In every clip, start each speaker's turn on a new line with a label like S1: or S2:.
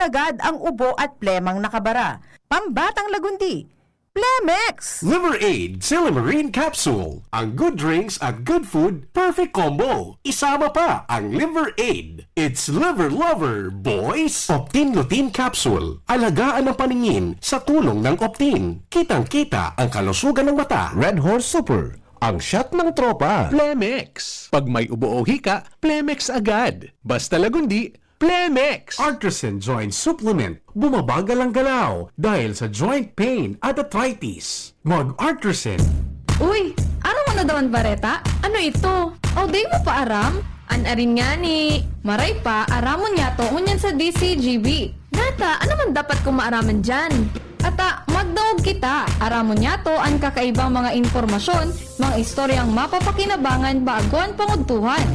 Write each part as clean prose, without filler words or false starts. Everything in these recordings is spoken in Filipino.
S1: agad ang ubo at plemang nakabara. Pambatang lagundi, Plemex!
S2: Liver Aid Silimarine Capsule. Ang good drinks at good food, perfect combo. Isama pa ang Liver Aid. It's liver lover, boys! Optin Lutein Capsule. Alagaan ang paningin sa tulong ng Optin. Kitang-kita ang kalusugan ng mata.
S3: Red Horse Super, ang shot ng tropa.
S4: Plemex. Pag may ubo o hika, Plemex agad. Basta lagundi, Plemex.
S2: Artisan Joint Supplement. Bumabagal ang galaw dahil sa joint pain at arthritis. Mag-Artisan.
S5: Uy, ano mo na dawan bareta? Ano ito? O day mo pa aram? Anarin nga ni. Maray pa, aramon niya to ngunyan sa DCGB. Nata, ano man dapat kong maaraman dyan? Ata, magdaog kita. Aramon niya to ang kakaibang mga informasyon, mga istoryang mapapakinabangan bago ang panguntuhan.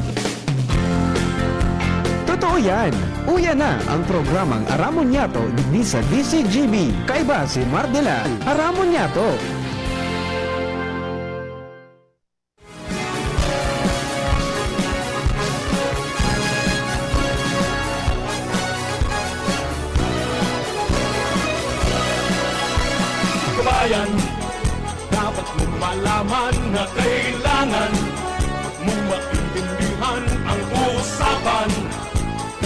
S3: Totoo yan. Uya na ang programang Aramon Yato ni sa DCGB. Kaiba si Mardela. Aramon Yato.
S6: Kabayan, dapat mong malaman na kailangan mong maintindihan ang usapan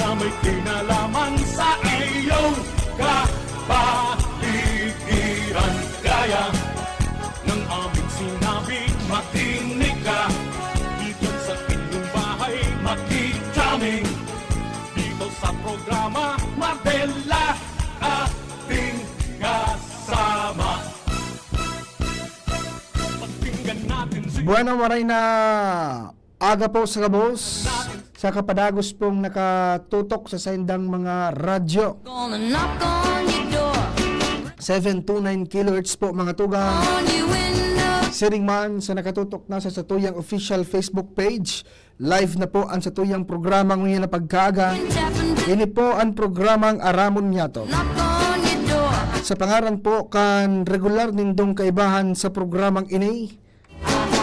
S6: na may kinalaman sa iyong kapaligiran. Gaya ng aming sinabi, makinig ka dito sa inyong bahay, makijaming dito sa programa Mardela ating kasama. Pakinggan natin si
S7: Bueno, maray na aga po sa kabos, sa kapadagos pong nakatutok sa saindang mga radyo. 729 kHz po mga tugang. Siring man sa nakatutok na sa Satuyang official Facebook page. Live na po ang Satuyang programang ngayon na pagkaaga. Ini po ang programang Aramon Yato. Sa pangaran po kan regular nindong kaibahan sa programang ini.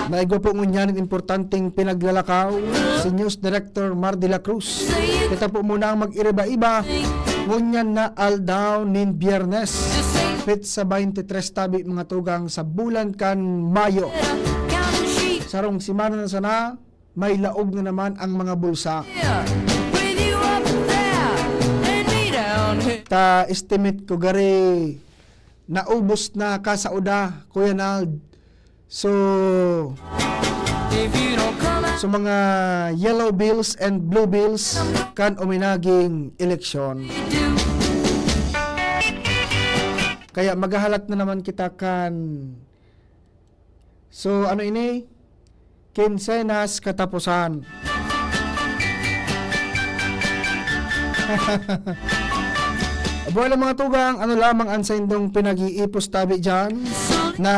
S7: Naigo po ngunyan ang importanteng pinaglalakaw si News Director Mar de la Cruz. Kita po muna ang mag-iriba-iba ngunyan na aldaw nin Biyernes. Pit sa 23 tabi mga tugang sa bulan kan Mayo. Sarong simana na sana, may laog na naman ang mga bulsa. Ta estimate ko gari naubos na kasauda, Kuya Nald. So mga yellow bills and blue bills kan uminaging eleksyon. Kaya maghahalat na naman kita kan. So ano ini? Kinsenas katapusan. Buwan mga tugang, ano lamang ang saindong pinag-iipos tabi dyan na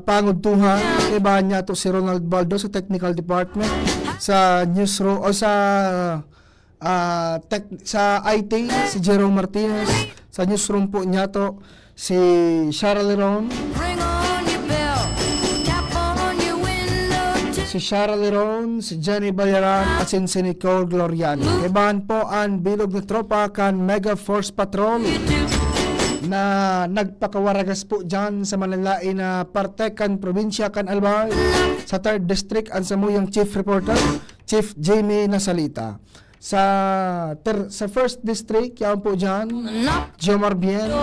S7: pangudtuhan. Iba niya to si Ronald Baldo sa Technical Department, sa newsroom o sa IT, si Jerome Martinez, sa newsroom po niya to si Shara Leron, si Jenny Bayaran at si Nicole Gloriani. Ibahan po ang bilog na tropa kan Mega Force Patrol na nagpakawaragas po dyan sa Manalain na parte kan probinsya kan Albay, sa 3rd District ang samuyang Chief Reporter, Chief Jamie Nasalita. Sa 1st District, yan po dyan, Jomar Bien.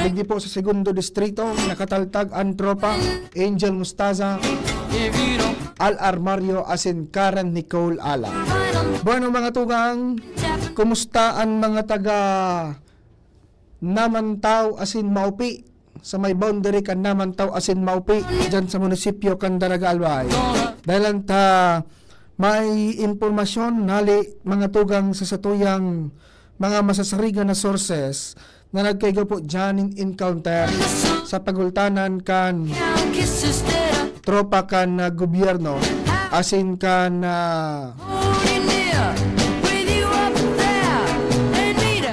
S7: Hindi po sa 2nd Distrito, nakataltag ang tropa, Angel Mustaza, Al Armario asin Karen Nicole Ala. Bueno mga tugang, kumusta ang mga taga Namantaw asin Maupi sa may boundary kan Namantaw asin Maupi dyan sa munisipyo kan Daraga Albay? Dahil ta may impormasyon nali mga tugang sa satuyang mga masasarigan na sources na nagkaigo po dyan in encounter sa pagultanan kan tropa kan gobyerno asin kan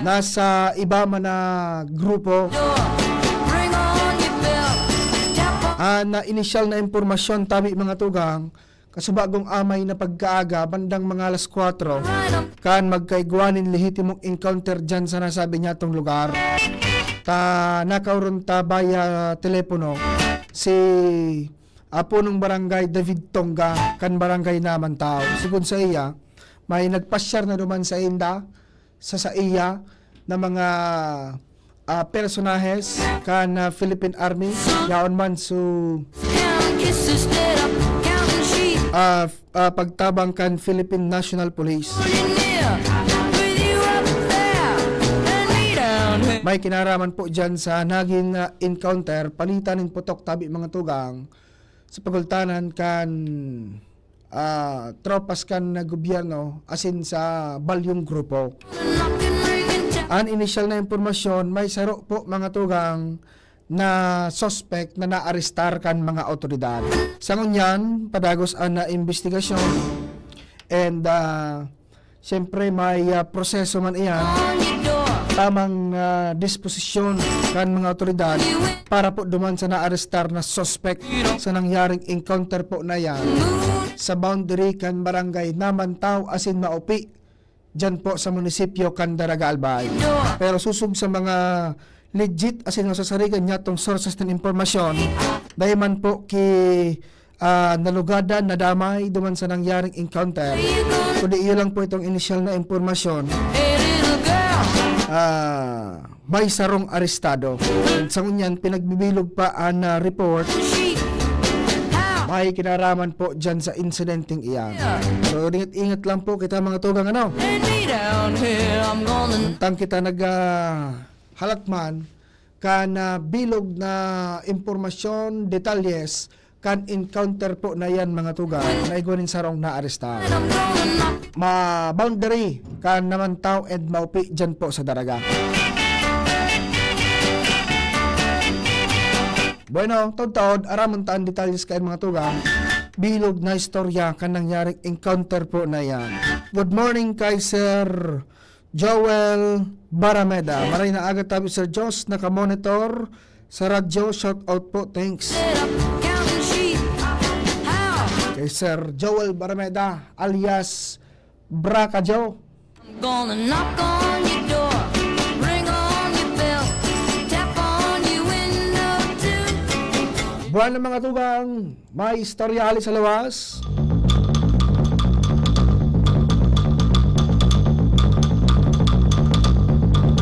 S7: nasa iba man na grupo na initial na impormasyon tabi mga tugang kasubagong amay na pagkaaga bandang mga alas 4 kan magkaigwanin lehitimong encounter dyan sa nasabi niya tong lugar. Nakauron ta via telepono si punong barangay David Tonga kan barangay naman tao. Sigun sa iya, may nagpasyar na duman sa inda sa iya na mga personahes kan Philippine Army yaon man so pagtabang kan Philippine National Police. May kinaraman po dyan sa naging encounter palitan ng putok tabi mga tugang sa pagultanan kan tropas kan na gobyerno asin sa balyong grupo. Ang initial na impormasyon, may saro po mga tugang na suspect na naarestar kan mga otoridad. Sa ngunyan, padagos ang na investigasyon and siyempre may proseso man iyan, tamang disposisyon kan mga otoridad para po duman sa naarestar na suspect sa nangyaring encounter po na yan sa boundary kan barangay Namantaw asin Maupi dyan po sa munisipyo kan Daraga Albay. Pero susug sa mga legit asin masasarigan niya tong sources ng impormasyon dahil man po ki nalugadan na damay duman sa nangyaring encounter kundi iyo lang po itong initial na impormasyon may sarong arestado. Sa ngunyan pinagbibilog pa ang report may kinaraman po dyan sa incidenting iyan. So ingat lang po kita mga tugang tang kita halatman kan bilog na impormasyon, detalyes kan encounter po na yan mga tugang na igwanin sarong naarestado. Boundary kan Namantaw and Maupi dyan po sa Daraga. Bueno, taon-taon, aramon taan detalyes kayo mga tugang, bilog na istorya kan nangyaring encounter po na yan. Good morning kay Sir Joel Barameda. Maray na agad tabi Sir Jos, nakamonitor sa radyo. Shout out po, thanks. Kay Sir Joel Barameda alias Braka Joe.
S8: Gonna knock on your door, ring on your bell, tap on your window too.
S7: Buwan ng mga tugang, may istorya sa lawas.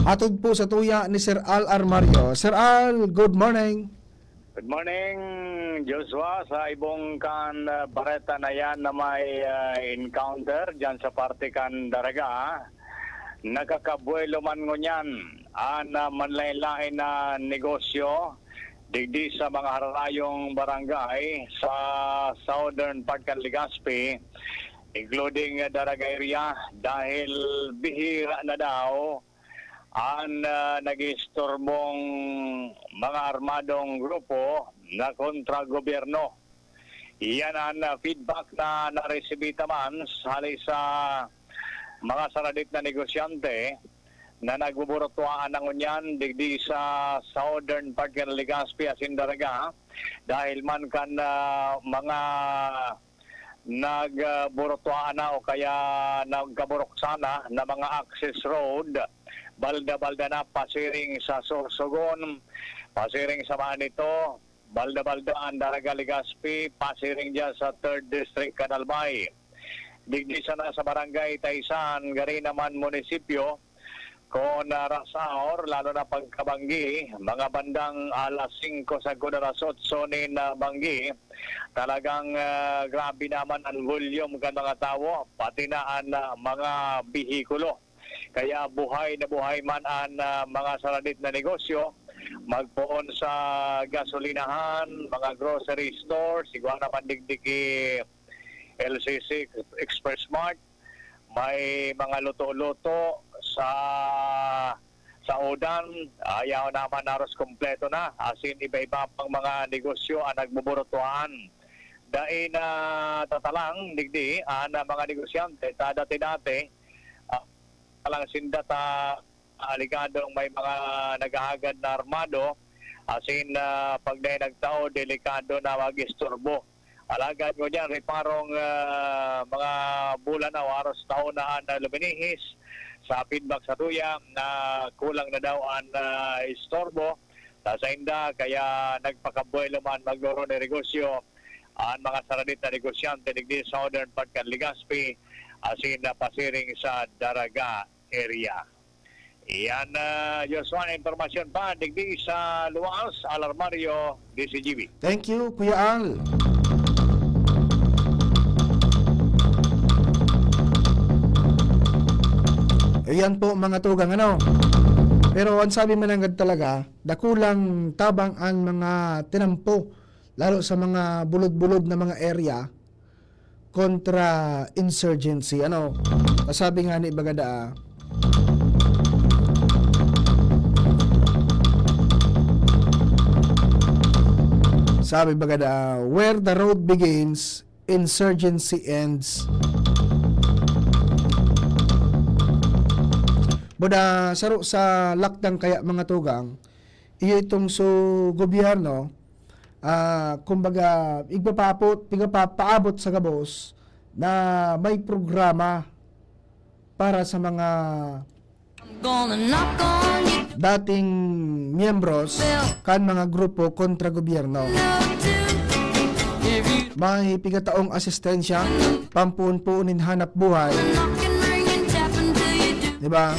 S7: Atod po sa tuya ni Sir Al Armario. Sir Al, good morning.
S9: Good morning, Joshua. Sa ibong kan Bareta na yan na may encounter dyan sa parte kan Daraga, nakakabuelo man ngunyan ang manlain-lain na negosyo digdi sa mga harayong barangay sa southern part kan Legazpi, including Daraga area, dahil bihira na daw ang nag-istorbong mga armadong grupo na kontra gobyerno. Iyan ang feedback na naresibita man hali sa mga saradit na negosyante na nagbuburotuaan ng unyan digdi sa southern part ng Legazpi asin Daraga dahil man kan mga nagburotuaan na o kaya nagkaburoksana na mga access road balda-balda na pasiring sa Sorsogon, pasiring sa Manito, balda-balda ang Daraga Legazpi, pasiring dyan sa 3rd District Canalbay. Digdi sana sa barangay Taysan, gari naman munisipyo, kung Rasaor, lalo na pagkabanggi, mga bandang alas 5 sa Gudarasot, sonin na banggi, talagang grabe naman ang volume ng mga tao, pati na ang mga bihikulo. Kaya buhay na buhay man ang mga saradit na negosyo, magpoon sa gasolinahan, mga grocery stores, sigwa naman digdigi LCC Express Mart, may mga luto-luto sa Odan, ayaw naman aros kompleto na, asin iba-iba pang mga negosyo ang nagbuburotuan. Dahil na tatalang digdi ang mga negosyante, dati-dati, talang sindata aligadong may mga naghahagad na armado asin pag nagtao delikado na mag-istorbo Alagad ko dyan, riparong mga bulan na waros taon na luminihis sa feedback sa tuya na kulang na daw ang istorbo sa inda, kaya nagpakabuelo man magloro ng negosyo ang mga saradit na negosyante digdi sa southern part kan Legazpi asin na pasiring sa Daraga area. Iyan, Joshua, informasyon pa digdi sa Luas, Alarmario, DCGB.
S7: Thank you, Kuya Al. Ayan po mga tugang ano. Pero ang sabi mananggad talaga, dakulang tabang ang mga tinampo, lalo sa mga bulod-bulod na mga area kontra insurgency. Ano, sabi nga ni Bagada, sabi Bagada, where the road begins, insurgency ends. Buda saro sa lakdang kaya mga tugang, iyo itong so gobyerno, kumbaga paabot sa gabos na may programa para sa mga
S8: Gonna knock on your
S7: dating miyembros kan mga grupo kontra gobyerno.
S8: door too. If you
S7: May pigataong asistensya, pampuun-puunin hanap buhay,
S8: knocking, ringing, tapping till you do.
S7: di ba?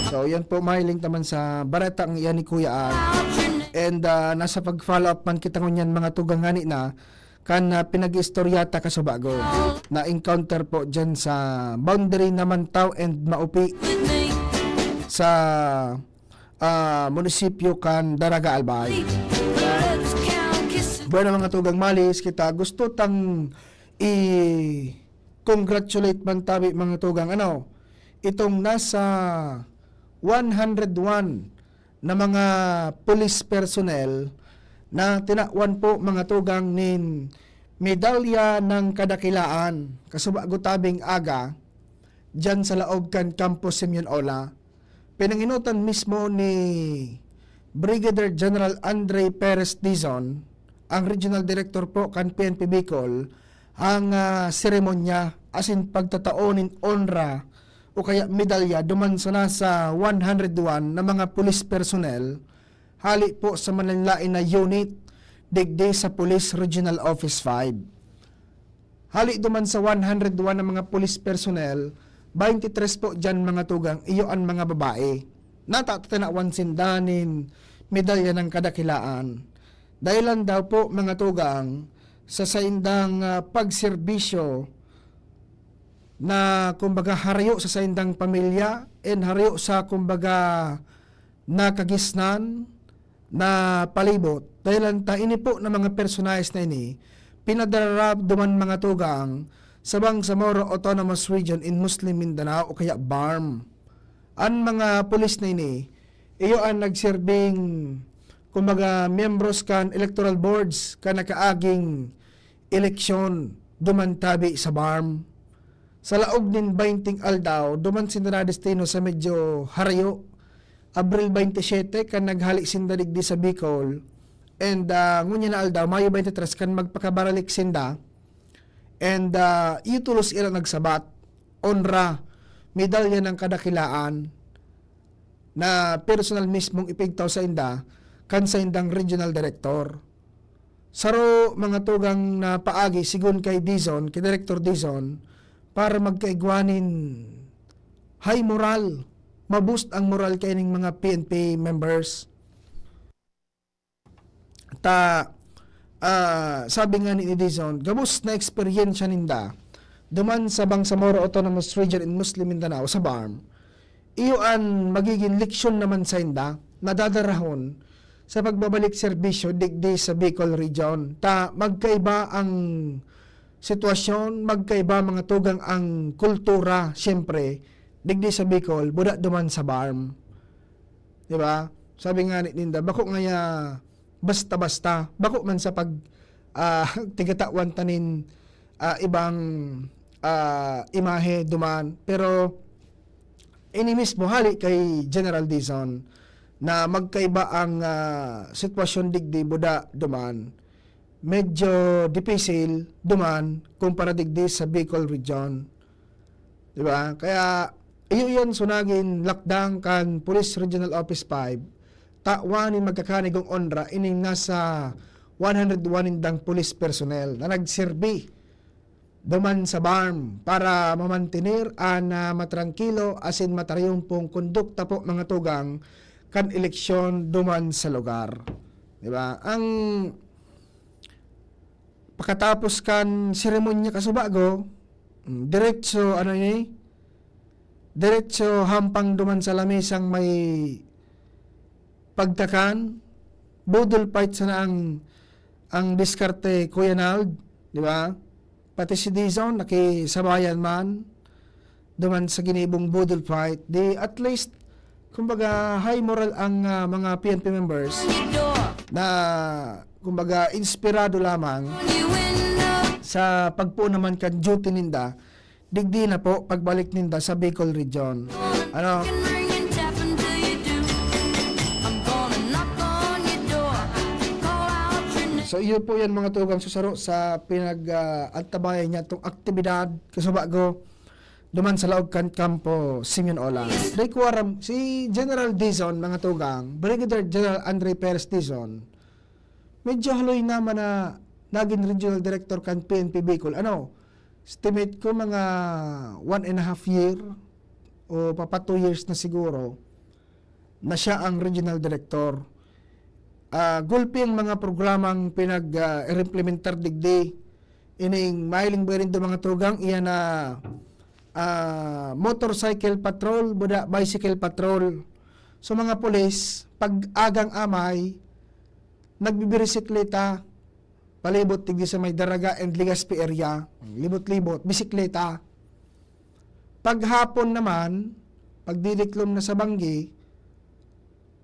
S7: So, yan po mahiling taman sa bareta ang iyan ni Kuya Al.
S8: Out your name.
S7: And nasa pag-follow up man kita ngunyan mga tugangani na kan pinag-istoryata ka sa bago na encounter po dyan sa boundary naman Tao and Maupi
S8: With me.
S7: sa munisipyo kan Daraga Albay.
S8: Let's count kisses.
S7: Bueno mga tugang malis, kita gusto tang i-congratulate man tabi mga tugang ano, itong nasa 101 na mga police personnel na tinakwan po mga tugang nin medalya ng kadakilaan kasubago tabing aga dyan sa laog kan Campus Simeon Ola. Pinanginutan mismo ni Brigadier General Andre Perez Dizon, ang Regional Director po kan PNP Bicol, ang seremonya asin pagtataonin honra o kaya medalya duman sa nasa 101 na mga police personnel hali po sa mananlain na unit digdi sa Police Regional Office 5. Hali duman sa 101 na mga police personnel, 23 po dyan mga tugang, iyo ang mga babae. Natatanawan sindanin, medalya ng kadakilaan. Dahilan daw po mga tugang, sa saindang pagserbisyo na kumbaga harayo sa saindang pamilya and harayo sa kumbaga nakagisnan na palibot. Dahilan ta ini po na mga personalis na ini, pinadararap duman mga tugang sa Bangsamoro Autonomous Region in Muslim Mindanao o kaya BARM. Ang mga pulis na ini, iyo ang nagsirbing kumbaga membros kan electoral boards kan nakaaging eleksyon dumantabi sa BARM. Sa laog nin 20 aldaw, duman sinda destino sa medyo harayo. Abril 27 kan naghalik sinda digdi sa Bicol. And ngunya na aldaw, Mayo 23 kan magpakabaralik sinda. And itulos ila nagsabat, honra, medalya ng kadakilaan na personal mismong ipigtaw sa inda kan sa indang regional director. Saro mga tugang na paagi sigun kay Dizon, kay Director Dizon, para magkaigwanin high moral, maboost ang moral kay ning mga PNP members. Sabi nga ni Dizon, gabos na eksperyensya ninda duman sa Bangsamoro Autonomous Region in Muslim Mindanao sa BARM, iyo an magiging leksyon naman sa inda nadadarahon sa pagbabalik serbisyo digdi sa Bicol Region. Magkaiba ang sitwasyon, magkaiba mga tugang ang kultura, siyempre, digdi sa Bicol, buda duman sa BARM. Diba? Sabi nga ni Ninda, bako ngaya basta-basta, bako man sa pag tigatawan tanin ibang imahe duman. Pero, ini mismo hali kay General Dizon na magkaiba ang sitwasyon digdi buda duman. medyo difficile duman kumpara digdi sa Bicol region. Di ba? Kaya iyo yan sunagin lockdown kan Police Regional Office 5 tawanin magkakanigong onra ining nasa 101 indang police personnel na nagserbi duman sa BARM para mamantinir na matrangkilo asin matarayong pong kondukta po mga tugang kan eleksyon duman sa lugar. Di ba? Ang pagkatapos kan seremonya kasubago, diretso diretso hampang duman sa lamisang may pagtakan, budol fight sana ang diskarte Kuya Nald, di ba? Pati si Dizon nakisabayan man duman sa ginibong budol fight, di at least kumbaga high moral ang mga PNP members na kumbaga inspirado lamang sa pagpuo naman kan duty ninda digdi na po pagbalik ninda sa Bicol region. Ano? So iyo po yan mga tugang susaro sa pinag-antabayan niya itong aktibidad kasubago duman sa laog kan kampo Simeon Olang. Day kuwaram si General Dizon mga tugang, Brigadier General Andre Perez Dizon, medyo haloy naman na naging regional director kan PNP Bicol. Ano? Estimate ko mga 1.5 year o papa 2 years na siguro na siya ang regional director. Gulpi ang mga programang pinag-implementar digdi ining mailing berin do mga tugang iyan na motorcycle patrol, buda bicycle patrol. So mga pulis, pag agang amay, nagbibisikleta, palibot tigdi sa may Daraga and Legazpi area, libot-libot, bisikleta. Pag hapon naman, pag diliklom na sa Banggi,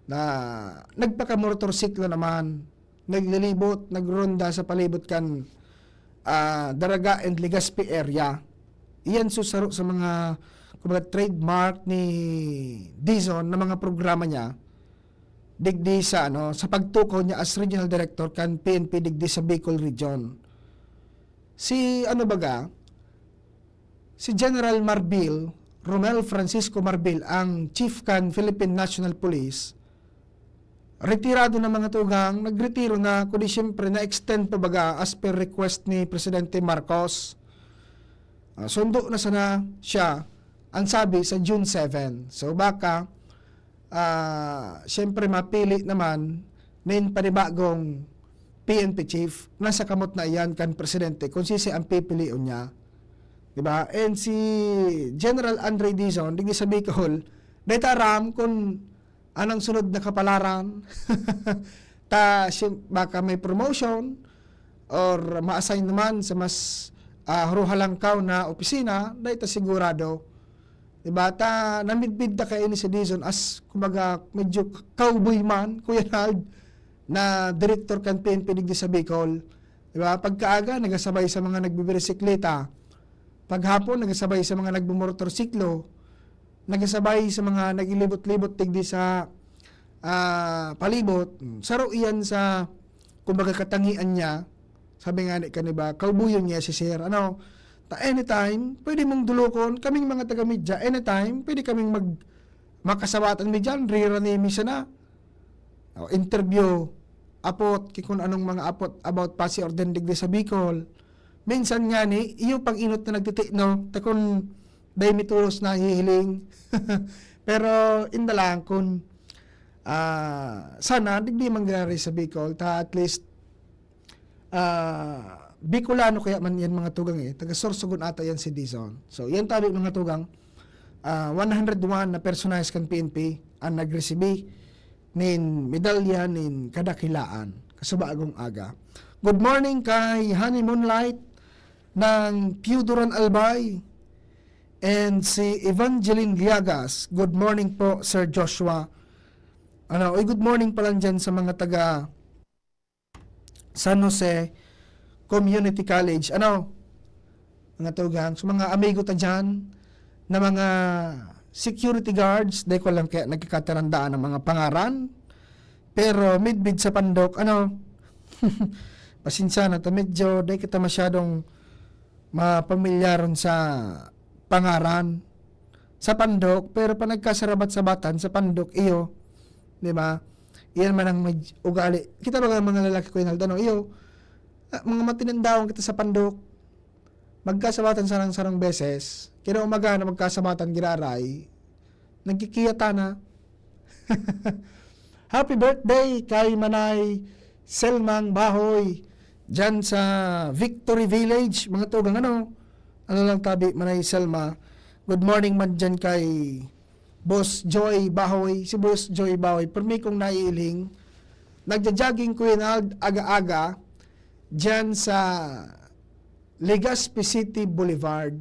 S7: na nagpaka-motorsiklo naman, naglilibot, nagronda sa palibot kan Daraga and Legazpi area. Iyan susaro sa mga kumbaga, trademark ni Dizon na mga programa niya digdi sa sa pagtukow niya as regional director kan PNP digdi sa Bicol region. Si si General Marbil, Romel Francisco Marbil ang chief kan Philippine National Police. Retirado na mga tugang, nagretiro na kundi siyempre na-extend pa baga as per request ni Presidente Marcos. Sundo na sana siya ang sabi sa June 7. So baka siyempre mapili naman nin panibagong PNP chief nasa kamot na iyan kan presidente kung sisi ang pipiliun niya. Diba? And si General Andre Dizon digdi sa Bicol dahil aram kung anang sunod na kapalaran baka may promotion or ma-assign naman sa mas haruhalangkaw na opisina dahil sigurado. Diba? Namidbid na kayo ni si Dizon as kumbaga medyo cowboy man, Kuya Nald, na director kan PNP digdi sa Bicol. Diba? Pagkaaga, nagasabay sa mga nagbibisikleta. Paghapon, nagasabay sa mga nagbumotorsiklo. Nagasabay sa mga nagilibot-libot digdi sa palibot. Saro iyan sa kumbaga katangian niya. Sabi nga ni kaniba, kaubuyon niya si Sir. Anytime, pwede mong dulukon, kaming mga taga-media, anytime, pwede kaming makasawatan media, riranimi siya na. Interview, apot, kung anong mga apot about pasi orden digdi sa Bicol. Minsan nga ni, iyo pang inot na nagtitik, no? Takon, day mitulos na hihiling. Pero, indalang, kung sana, digdi mangyari sa Bicol, at least, Bicolano kaya man yan mga tugang taga Sorsogon ata yan si Dizon. So yan tabi mga tugang 101 na personahes kan PNP ang nagresibi nin medalya nin kadakilaan kasubagong aga. Good morning kay Honey Moonlight ng Piuduran Albay and si Evangeline Liagas. Good morning po Sir Joshua. Good morning pala dyan sa mga taga San Jose Community College. Mga tugang, so mga amigo ta dyan na mga security guards, di ko lang kaya nagkakatarandaan ng mga pangaran. Pero midbid sa pandok, pasensya na to, medyo di kita masyadong mapamilyaron sa pangaran sa pandok, pero pa nagkasarabat-sabatan sa pandok iyo, di ba? Iyan man ang ugali. Kita ba mga lalaki ko yung tanong, iyo, mga matinandawang kita sa pandok, magkasabatan sarang-sarang beses, kina umaga na magkasabatan giraray, nagkikiyata na. Happy birthday kay Manay Selmang Bahoy dyan sa Victory Village, mga tugang ano lang tabi, Manay Selma. Good morning man dyan kay Boss Joy Bahoy. Si Boss Joy Bahoy, per me kong naiiling, nagja-jogging ko yun aga-aga dyan sa Legazpi City Boulevard.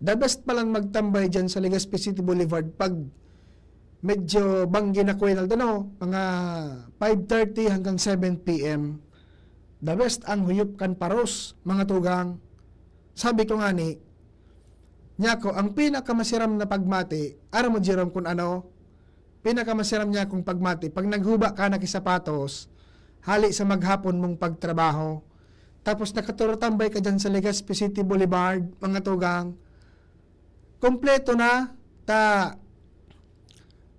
S7: The best palang magtambay dyan sa Legazpi City Boulevard pag medyo banggi na ko yun, mga 5:30 hanggang 7 p.m. The best ang huyop kan paros, mga tugang. Sabi ko nga ni, niya ko, ang pinakamasiram na pagmati, aram mo Jerome kung ano, pinakamasiram niya kung pagmati, pag naghuba ka na kisapatos, hali sa maghapon mong pagtrabaho, tapos nakaturotambay ka dyan sa Legazpi City Boulevard, mga tugang, kompleto na,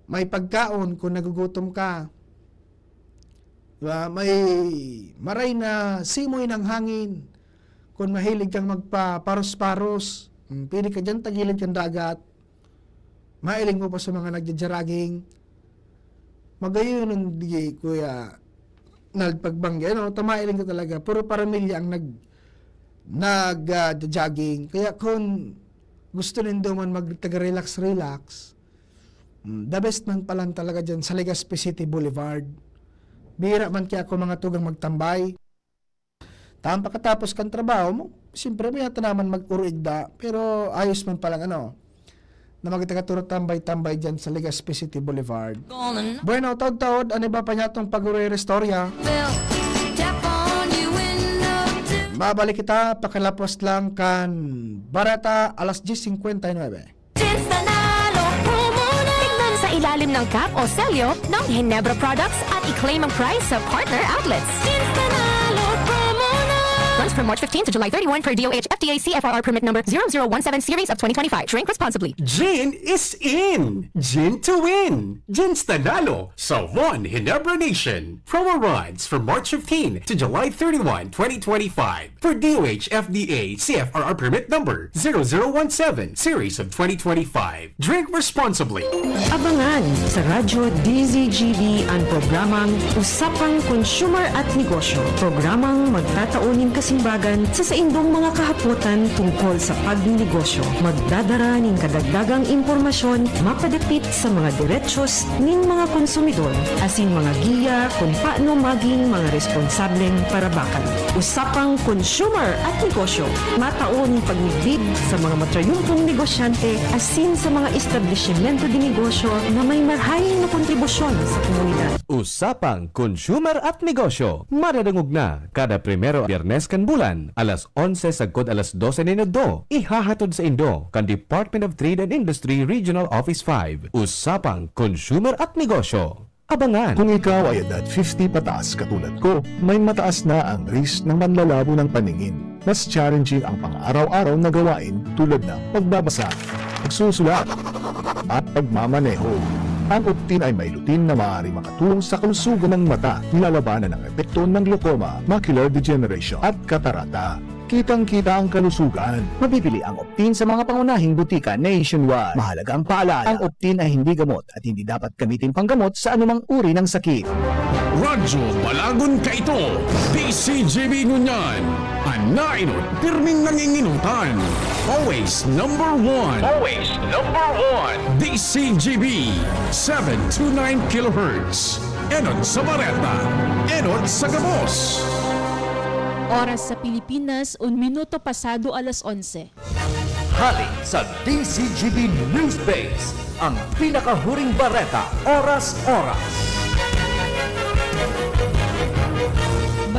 S7: may pagkaon kung nagugutom ka. Diba? May maray na simoy ng hangin. Kung mahilig kang magpa-paros-paros, pwede ka dyan, tagilid kang dagat. Mailing mo pa sa mga nagjajaraging. Magayon nun di, kuya, nagpagbanggi. Tamailing ka talaga. Puro paramilya ang nag-jogging. Kaya kung gusto nindo man mag-relax, the best man pa lang talaga dyan sa Legazpi City Boulevard. Bihira man kaya ako mga tugang magtambay. Pagkatapos kang trabaho mo, siyempre may hata naman mag-uruigda, pero ayos man pa lang na magtagaturo tambay-tambay dyan sa Legazpi City Boulevard. Bueno, taod-taod, ano ba pa niya itong pag-ure-restorya? Babalik kita, pakilapos lang kan Barata, alas 10:59.
S10: Sa ilalim ng cap o selyo ng Ginebra Products at i-claim ang price sa partner outlets. Runs from March 15 to July 31 per DOH FDA CFRR permit number 0017 series of 2025. Drink responsibly.
S2: Gin is in! Gin to win! Gin's Tanalo sa One Ginebra Nation. Promo runs from March 15 to July 31, 2025 for DOH FDA CFRR permit number 0017 series of 2025. Drink responsibly.
S11: Abangan sa Radyo DZGB ang programang Usapang Consumer at Negosyo. Programang magtataunin kasimbagan sa saindong mga kahapotan tungkol sa pagnegosyo. Magdadara ng kadagdagang impormasyon mapadapit sa mga diretsyon ng mga konsumidor asin mga giya kung paano maging mga responsableng parabakan. Usapang Consumer at Negosyo. Mataon pagnigbig sa mga matrayumpong negosyante asin sa mga establishmento de negosyo na may marhaing na kontribusyon sa komunidad.
S3: Usapang Consumer at Negosyo. Maradangog na kada primero Biyernes kan bulan, alas 11 sagkod alas 12 minuto. Ihahatod sa Indo kan Department of Trade and Industry Regional Office 5. Usapang Consumer at Negosyo. Abangan.
S12: Kung ikaw ay edad 50 pataas katulad ko, may mataas na ang risk ng manlalabo ng paningin. Mas challenging ang pang-araw-araw na gawain tulad ng pagbabasa, pagsusulat, at pagmamaneho. Ang Optin ay may lutin na maaari makatulong sa kalusugan ng mata, nilalabanan ang epekto ng glaucoma, macular degeneration at katarata. Kitang-kita ang kalusugan.
S13: Mabibili ang Optin sa mga pangunahing butika nationwide. Mahalaga ang paalala, ang Optin ay hindi gamot at hindi dapat gamitin panggamot sa anumang uri ng sakit.
S6: Radyo Balagon ka ito, DCGB Ngunyan, anainot, pirming nanginginutan. Always number one. Always number one. DCGB, 729 kHz. Enot sa Bareta, Enot sa Gabos.
S14: Oras sa Pilipinas, 1 minuto pasado alas 11.
S15: Hali sa DCGB News Base, ang pinakahuring bareta, oras-oras.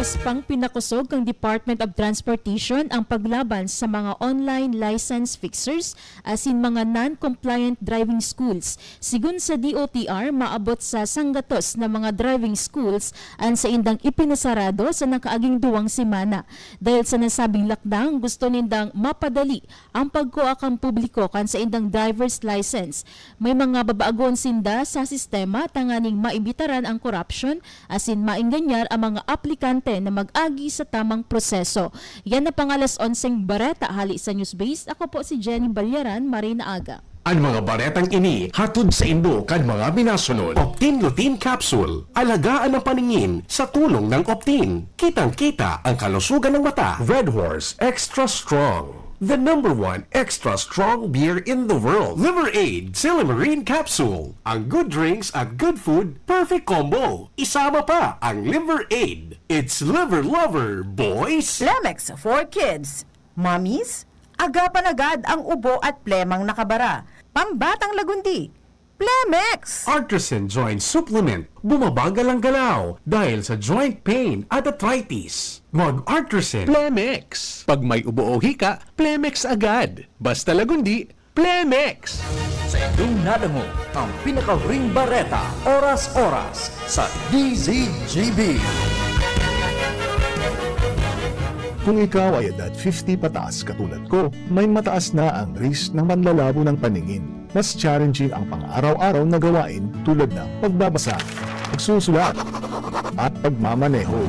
S14: Mas pang pinakusog ng Department of Transportation ang paglaban sa mga online license fixers asin mga non-compliant driving schools. Sigun sa DOTR, maabot sa sanggatos na mga driving schools ang sa indang ipinasarado sa nakaaging 2 semana. Dahil sa nasabing lockdown, gusto nindang mapadali ang pagkuakang publiko kan sa indang driver's license. May mga babaagon sinda sa sistema tanganing maibitaran ang corruption asin mainganyar ang mga aplikante na mag-agi sa tamang proseso. Yan na pangalas 11 bareta hali sa Newsbase. Ako po si Jenny Balyaran, Marina Aga.
S2: Ang mga baretang ini hatod sa Indo kan mga binasunod. Optin Lutein Capsule. Alagaan ang paningin sa tulong ng Optin. Kitang-kita ang kalusugan ng mata. Red Horse Extra Strong. The #1 extra strong beer in the world. Liver Aid Silimarine Capsule. Ang good drinks at good food, perfect combo. Isama pa ang Liver Aid. It's liver lover, boys!
S1: Plemex for kids. Mommies, agapan agad ang ubo at plemang nakabara. Pambatang lagundi. Plemex!
S2: Artisan Joint Supplement. Bumabagal ang galaw dahil sa joint pain at arthritis. Mag-Artisan.
S4: Plemex. Pag may ubo o hika, Plemex agad. Basta lagundi, Plemex.
S15: Sa inyong nadango ang pinakahuring bareta, oras-oras sa DZGB.
S12: Kung ikaw ay edad 50 pataas katulad ko, may mataas na ang risk ng manlalabo ng paningin. Mas challenging ang pang-araw-araw na gawain tulad ng pagbabasa, pagsusulat, at pagmamaneho.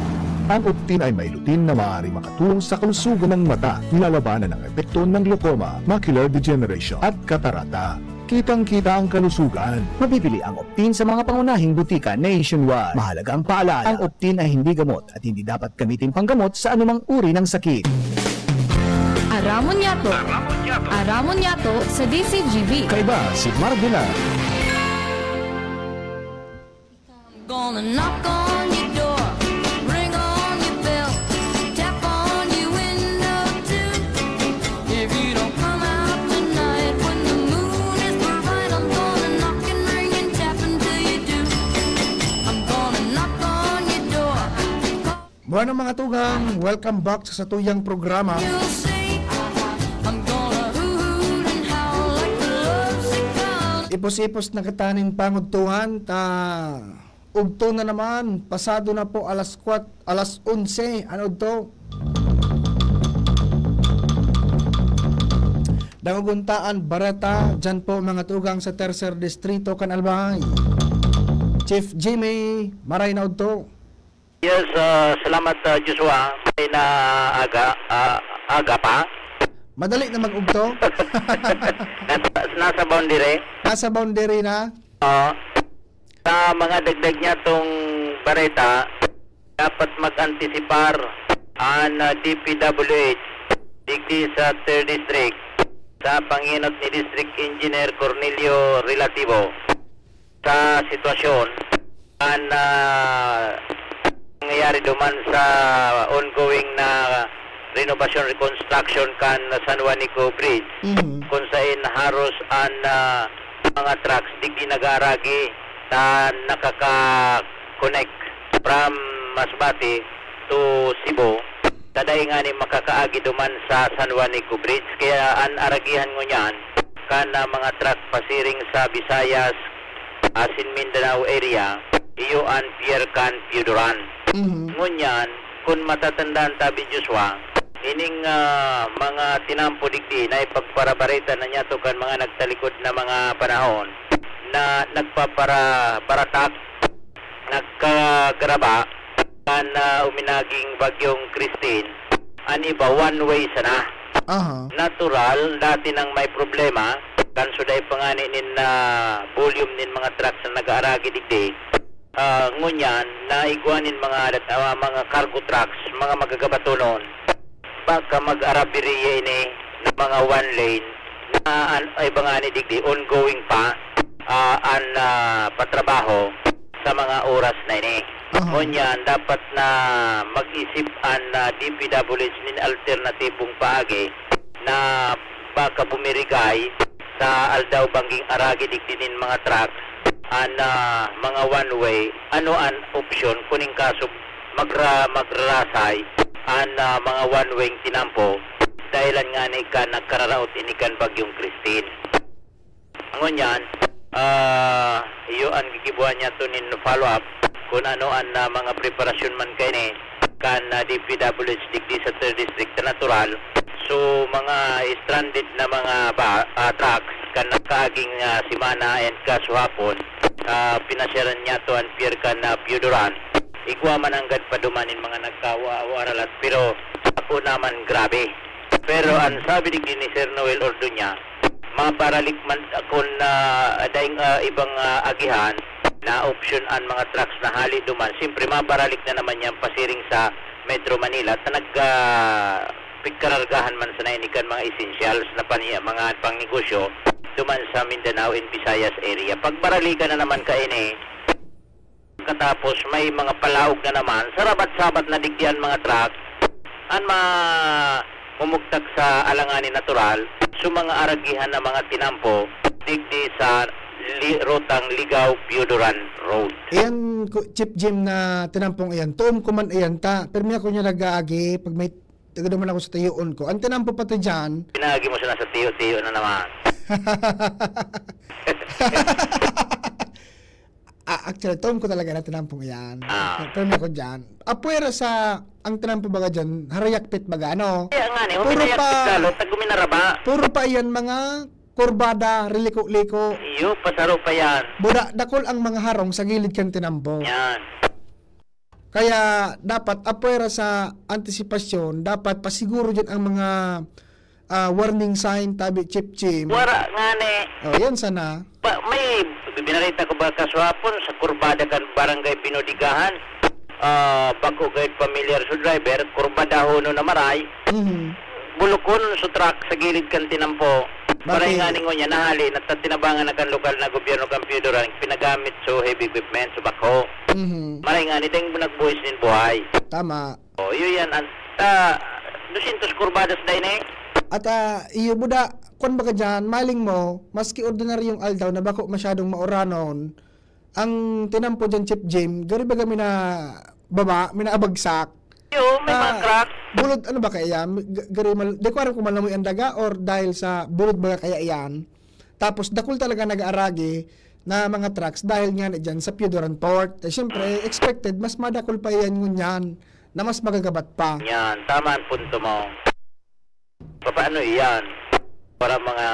S12: Ang Optin ay may lutein na maaari makatulong sa kalusugan ng mata, nilalabanan ang epekto ng glaucoma, macular degeneration at katarata. Kitang-kita ang kalusugan.
S13: Mabibili ang Optin sa mga pangunahing butika nationwide. Mahalaga ang paalala, ang Optin ay hindi gamot at hindi dapat gamitin panggamot sa anumang uri ng sakit.
S5: Aramon Yato. Aramon Yato sa DCGB.
S12: Kaiba si Mardula.
S8: Gonna knock on your door, ring on your bell, tap on your window too. If you don't come out tonight when the moon is bright, I'm gonna knock and ring and tap until you do. I'm gonna knock on your door.
S7: Bueno mga tugang, welcome back sa tuyang programa.
S8: You'll see, I'm gonna hoot and howl like the lovesick cows.
S7: Ipos-ipos na katanin pangudtuhan ta ugto na naman, pasado na po alas 11, ano to? Danguguntaan, Bareta, dyan po mga tugang sa Tercer Distrito, Canalbay. Chief Jimmy, maray na to.
S9: Yes, salamat Joshua. May na aga pa.
S7: Madali na mag-ugto.
S9: Nasa boundary.
S7: Nasa boundary na.
S9: Sa mga dagdag niya tong bareta, dapat mag-antisipar ang DPWH digdi sa 3rd District sa panginot ni District Engineer Cornelio Relativo sa sitwasyon ang nangyayari duman sa ongoing na renovation reconstruction kan San Juanico Bridge kung saan haros ang mga trucks digdi nag-aragi na nakaka-connect from Masbate to Cebu. Taday nga ni makakaagi duman sa San Juanico Bridge. Kaya ang aragihan ngo niyan kana mga truck pasiring sa Visayas, asin Mindanao area, iyo ang Piercan Piudoran. Ngunyan, kung matatandaan tabi Joshua, ining mga tinampo digdi na ipagparabarita na niya to kan mga nagtalikod na mga panahon na nagpaparatak, nagkagraba kan uminaging bagyong Christine. Ani ba one way sana? Natural, dati nang may problema, kan suday pangani nin volume nin mga trucks na nag-aaragi digdi. Ngunyan, naigwanin mga cargo trucks, mga magagabatonon, baka mag-arabiriya ini ng mga one lane na ay bangani digdi, ongoing pa ang patrabaho sa mga oras na ini. Ngunyan, dapat na mag-isip ang DPWH nin alternatibong paagi na baka bumirigay sa aldaw bangging aragi digdi nin mga trucks ang mga one way, ano ang option kuning kaso
S16: magrasay an mga one-way tinampo dahilan nga ni ka nagkararaot inikan bagyong Christine. Ngunyan, iyo ang gigibuhan niya to nin follow up kung ano ang mga preparasyon man kay ni kan DPWH digdi sa 3rd District na natural. So mga stranded na mga trucks kan nagkaaging simana and kasuhapon pinasyaran niya to ang pier kan Piuduran. Igwa man anggad padumanin mga nagkawaralat pero ako naman grabe. Pero ang sabi ni Sir Noel Orduña, maparalik man kung daing ibang agihan na option ang mga trucks na hali duman. Siyempre maparalik na naman yan pasiring sa Metro Manila at pigkarargahan man sa nainikan mga essentials na mga pangnegosyo duman sa Mindanao and Visayas area. Pagparalikan na naman kaini, katapos may mga palaog na naman, sarabat-sabat na digdian mga truck, ang mumugtag sa alanganin natural, so mga aragihan na mga tinampo, digdi sa rutang Ligaw-Piuduran Road.
S7: Iyan, Chief Jim na tinampong iyan, tuom ko man iyan ta, pero may ako niya nag-aagi, pag may tagadaman ako sa tayoon ko, ang tinampo pati dyan,
S16: Pinagi mo siya na sa tiyo-tiyo na naman.
S7: actually, tuom ko talaga na tinampong iyan. Pero may ako dyan. Apuera sa, ang tinampo baga dyan, harayakpit baga, ano?
S16: Kaya nga ni, huminayakpit lalo, taguminaraba.
S7: Puro pa iyan mga kurbada, riliko-liko.
S16: Iyo, pasaro pa yan.
S7: Buda, dakol ang mga harong sa gilid kang tinampo.
S16: Yan.
S7: Kaya dapat apuera sa antisipasyon, dapat pasiguro dyan ang mga warning sign, tabi Chief Jim.
S16: Wara nga ni.
S7: Yan sana.
S16: May binarita ko ba kaswapon sa kurbada kan barangay Pinodigahan. Bako kahit familiar sa driver, kurbada hono na maray. Bulukon sa truck sa gilid kan tinampo. Maray nga ningo niya nahali na tinabangan na kan lokal na gobyerno kan Piuduran pinagamit so heavy equipment sa bako. Maray nga ni ding nagbuhis nin buhay.
S7: Tama.
S16: O iyo yan 200 kurbadas dahil eh.
S7: At iyo buda, kung baka dyan, maling mo, maski ordinaryong aldaw na bako masyadong mauranon, ang tinampo dyan Chief Jim, gari ba kami na abagsak.
S16: Yo, may mga crack.
S7: Bulod, ano ba kaya yan? Gari di ko alam kung malamoy ang daga or dahil sa bulod ba kaya yan. Tapos dakol talaga nag-aaragi na mga trucks dahil nga dyan sa Piuduran Port. Siyempre, expected, mas madakol pa yan ngunyan na mas magagabat pa.
S16: Yan, tama ang punto mo. Paano iyan? Para mga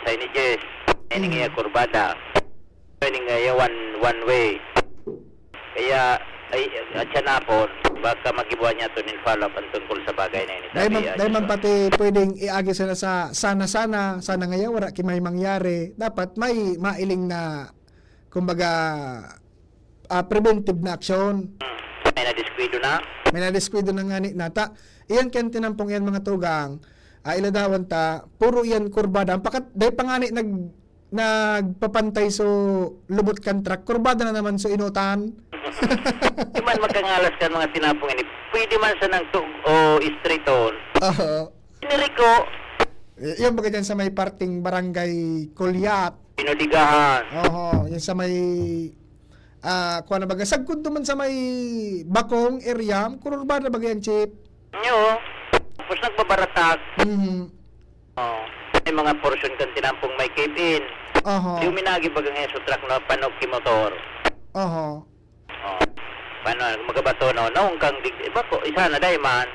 S16: signages, ini nga kurbada, ini nga one way. Kaya at siya na po, baka magibuhan niya ito nin follow-up ang tungkol sa bagay na ini.
S7: Dahil man pati pwedeng iagi sila sa sana ngayon, wala may mangyari. Dapat may mailing na, kumbaga, preventive na action.
S16: May na-descuido na?
S7: May na-descuido na nga ni nata. Iyan kaya tinampong yan mga tugang, iladawan ta, puro yan kurbada. Dahil pa nga ni nagpapantay so lubot kan truck, kurbada na naman so inutan.
S16: Di man magkangalas ka mga tinapong ini. Pwede man sa nang o straight on. Iniriko.
S7: Yan baga dyan sa may parting barangay Kulyat.
S16: Pinodigahan.
S7: Yan sa may kuha na baga. Sagkod naman sa may Bakong area. Kurbada baga yan, Chip.
S16: Nyo. Tapos nagbabaratak. May mga portion kan tinampong may cave-in. Di uminagi baga ngayon sa truck na panog kimotor. Paano, magabato no? Naong kang bako, isa na dahil man.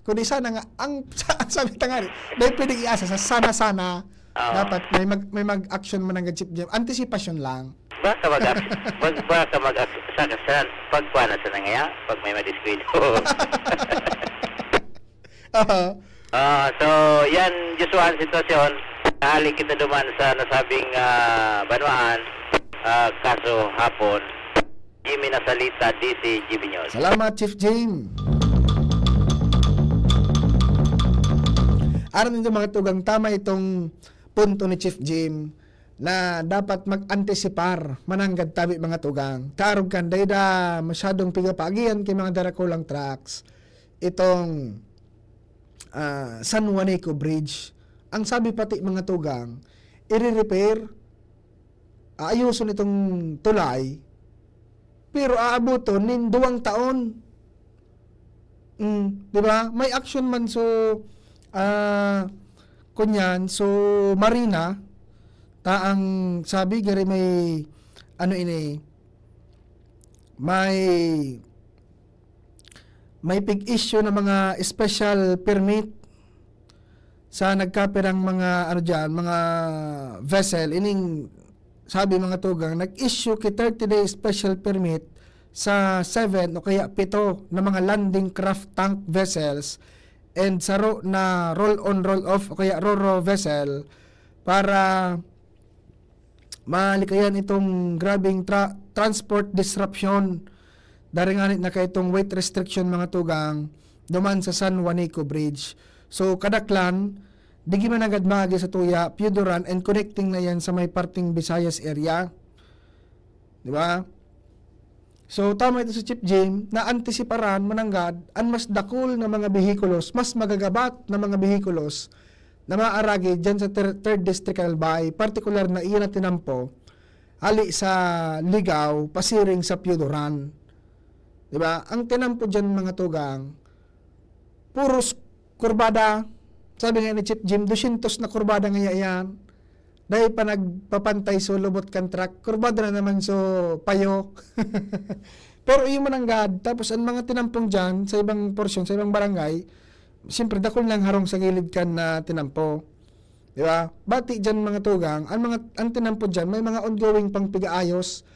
S7: Kung isa na nga, ang sabi tanga dahil pwedeng iasa sa sana. Dapat may mag-action man ng Chip Jim. Anticipation lang.
S16: Baka mag-action. Pagkuha na sa nangaya, pag may madiskwito. So, yan, Joshua, ang sitwasyon. Nahali kita duman sa nasabing banwaan, kaso hapon. Jimmy Nasalita, DC GB News.
S7: Salamat, Chief Jim. Aram nito mga tugang, tama itong punto ni Chief Jim na dapat mag-antisipar mananggad tabi mga tugang. Tarog kan, dahil masyadong pigapagian kay mga darakulang trucks. Itong San Juanico Bridge. Ang sabi pati mga tugang, i-repair, ayuson itong tulay, pero aabuton nin 2 taon Di ba? May action man so kunyan so marina ta ang sabi gari may ano ini may big issue na mga special permit sa nagkapirang mga ano diyan, mga vessel ining sabi mga tugang nag-issue ki 30-day special permit sa 7 o kaya 7 na mga landing craft tank vessels and sa na roll-on, roll-off o kaya ro-ro vessel para malikayan itong grabing transport disruption daringanit na kay itong weight restriction mga tugang duman sa San Juanico Bridge. So kadaklan digi man agad maagi sa tuya Piudoran and connecting na yan sa may parting Visayas area. Di ba? So tama ito sa Chief Jim na antisiparan mananggad ang mas dakol na mga behikulos, mas magagabat na mga behikulos na maaragi dyan sa 3rd District Albay, particular na iyan na tinampo hali sa Ligaw, pasiring sa Piudoran. Diba? Ang tinampo dyan mga tugang puros kurbada, sabi nga ni Chief Jim 200 na kurbada nga yan dahil pa nagpapantay so lubot kan truck, kurbada na naman so payo. Pero yung mananggad, tapos ang mga tinampong dyan sa ibang porsyon, sa ibang barangay, siyempre dakol lang harong sa gilid kan na tinampo. Di ba? Bati dyan mga tugang, ang tinampo dyan, may mga ongoing pang pigaayos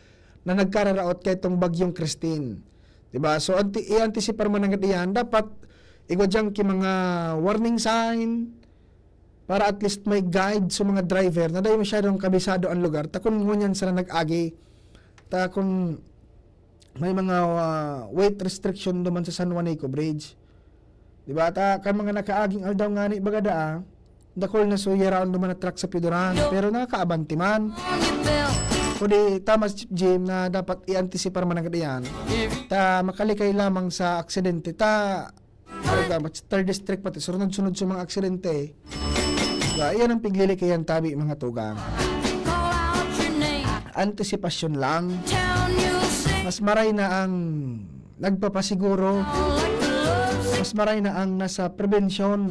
S7: na nagkararaot kay itong bagyong Christine. Di ba? So, i-anticipar mo na yan, dapat igwa dyan ki mga warning sign, para at least may guide sa mga driver na dahil masyadong kabisado ang lugar. Ta kung ngunyan sila nag-agi, ta kung may mga weight restriction duman sa San Juanico Bridge. Diba? Ta kan mga nakaaging aldaw nga ni bagadaa, dakol na suyeraon duman na truck sa Piudoran, pero nakakaabanti man. Kundi tama si Chief Jim na dapat i-anticipar man agad yan. Ta makalikay lamang sa aksidente. Ta 3rd District pati, sunod-sunod sa mga aksidente. Iyan ang piglilikayan tabi mga tugang. Antisipasyon lang. Mas maray na ang nagpapasiguro. Mas maray na ang nasa prevention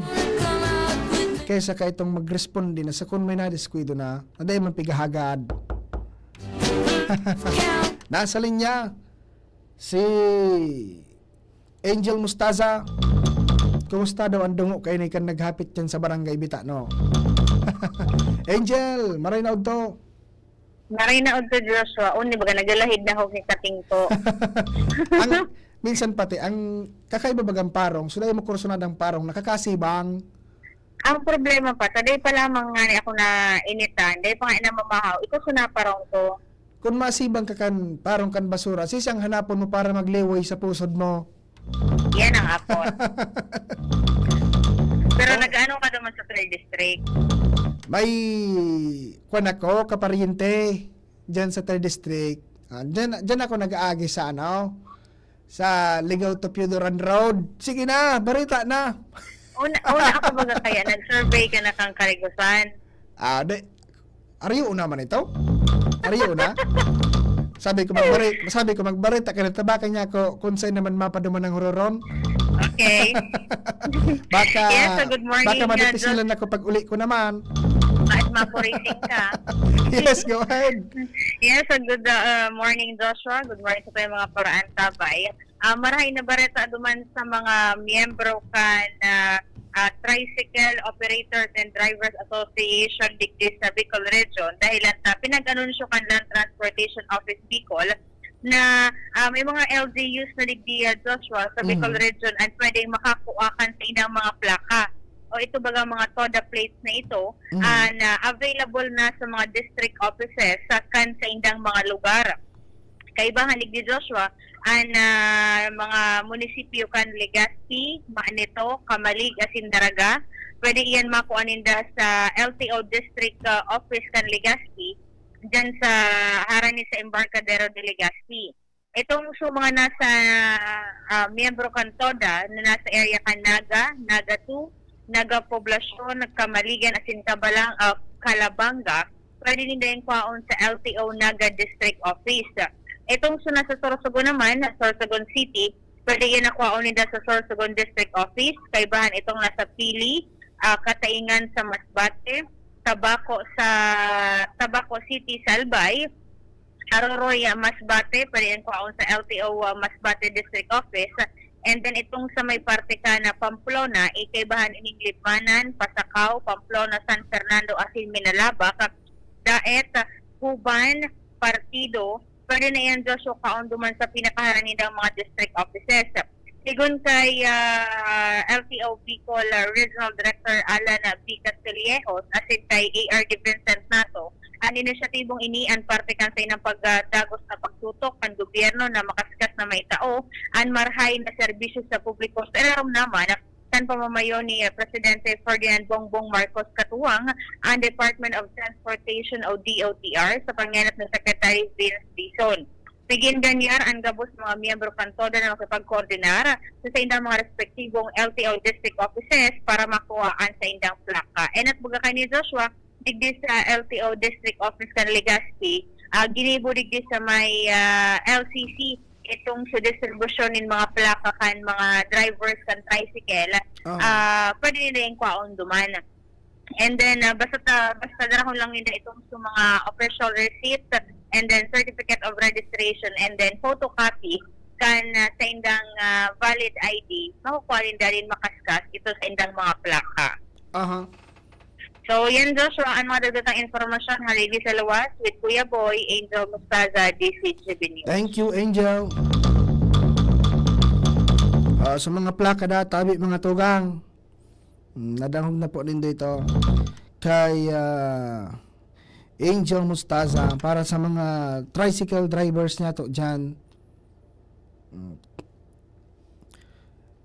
S7: kaysa ka itong mag-responde na sa kung may nadiskuido na dahil man pigahagad. Nasa linya si Angel Mustaza. Kumusta daw ang dungo kayo na ikan naghapit dyan sa barangay Bita, no? Angel, maray na to.
S17: Maray na to, Joshua. Uni, baga nagalahid na ho ni kating to.
S7: Minsan pati, ang kakaiba bagang parong, so dahil mo kursunad ang parong, nakakasibang.
S17: Ang problema pa, taday pa lamang nga ni ako na initan, dahi pa nga inamamahaw, ito suna parong to.
S7: Kung masibang ka kan, parong kan basura, sisang hanapon mo para magliway sa pusod mo.
S17: Yan ang apon. Pero nag-ano ka naman sa 3rd District?
S7: May kwan ako, kaparyente, dyan sa 3rd District. Dyan ako nag-aagi sa ano, sa Ligaw to Piudoran Road. Sige na, barita na.
S17: Una ako baga kaya, nag-survey ka na kang Karigusan.
S7: Ariyo una man ito? Ariyo una? Sabi ko magbarit, kinatabakan niya ako kung saan naman mapaduman ng hororon.
S17: Okay.
S7: Baka,
S17: yes, so good morning.
S7: Baka madetisilan ako pag uli ko naman.
S17: At mapo-racing ka.
S7: Yes, go ahead.
S17: Yes, so good morning, Joshua. Good morning sa mga paraan tabay. Marahay na bareta duman sa mga miyembro ka na Tricycle Operators and Drivers Association digdi sa Bicol Region dahil pinag-anunsyo kan Land Transportation Office Bicol na may mga LGUs na digdi Joshua sa Bicol Region at pwedeng makakuha kan sa inang mga plaka o ito baga mga TODA plates na ito na available na sa mga district offices sa kan sa indang mga lugar. Kaibahan digdi Joshua ang mga munisipyo kan Legazpi, Manito, Kamalig, Asindaraga. Pwede iyan makuaninda sa LTO District Office kan Legazpi dyan sa harani sa Embarcadero de Legazpi. Itong mga nasa miyembro kan TODA na nasa area kan Naga, Naga 2, Naga Poblasyon, Kamaligan, Asintabalang, Calabanga, pwede nila yung kwaon sa LTO Naga District Office. Itong suna sa Sorsogon naman, Sorsogon City, Pwede yan nakuha nila sa Sorsogon District Office. Kaibahan itong nasa Pili, Kataingan sa Masbate, Tabaco City sa Albay, Aroroya Masbate, pwede yan kuha sa LTO Masbate District Office. And then itong sa may parte ka na Pamplona, Kaibahan ining Libmanan, Pasakaw, Pamplona, San Fernando, Asin, Minalabak, Daet, Cuban, Partido, pwede na yan Joshua kaon duman sa pinakaharan ng mga district offices. Sigun kay LTO Bicol Regional Director Alan B. Castillejos, asin kay AR de Vincent Nato, ang inisyatibong inian parte kan sa inang pagdagos na pagtutok ang gobyerno na makaskas na may tao, ang marhay na serbisyo sa publiko. Sa ilalim naman, kan pamamayo ni Presidente Ferdinand Bongbong Marcos katuwang ang Department of Transportation o DOTR sa pangyanap ng Secretary Vince Dizon. Bigin ganyar ang gabos mga miyembro kantoda na makipag-koordinar sa indang mga respektibong LTO district offices para makuhaan sa indang plaka. And at buga ni Joshua, digdi sa LTO district office kan Legazpi, ginibo digdi sa may LCC itong sa distribution ng mga plaka kan mga drivers kan tricycle, pwede nila yung kwaon duman. And then, basta darahon lang nila itong sa mga official receipt and then certificate of registration and then photocopy kan sa indang valid ID, makukuha rin makaskas ito sa indang mga plaka. So, yan Joshua, ang mga dagatang informasyon halili sa luwas with Kuya Boy, Angel Mustaza, DCGB News.
S7: Thank you, Angel. Sa mga plaka tabi mga tugang, nadangog na po din dito kay Angel Mustaza para sa mga tricycle drivers niya to dyan.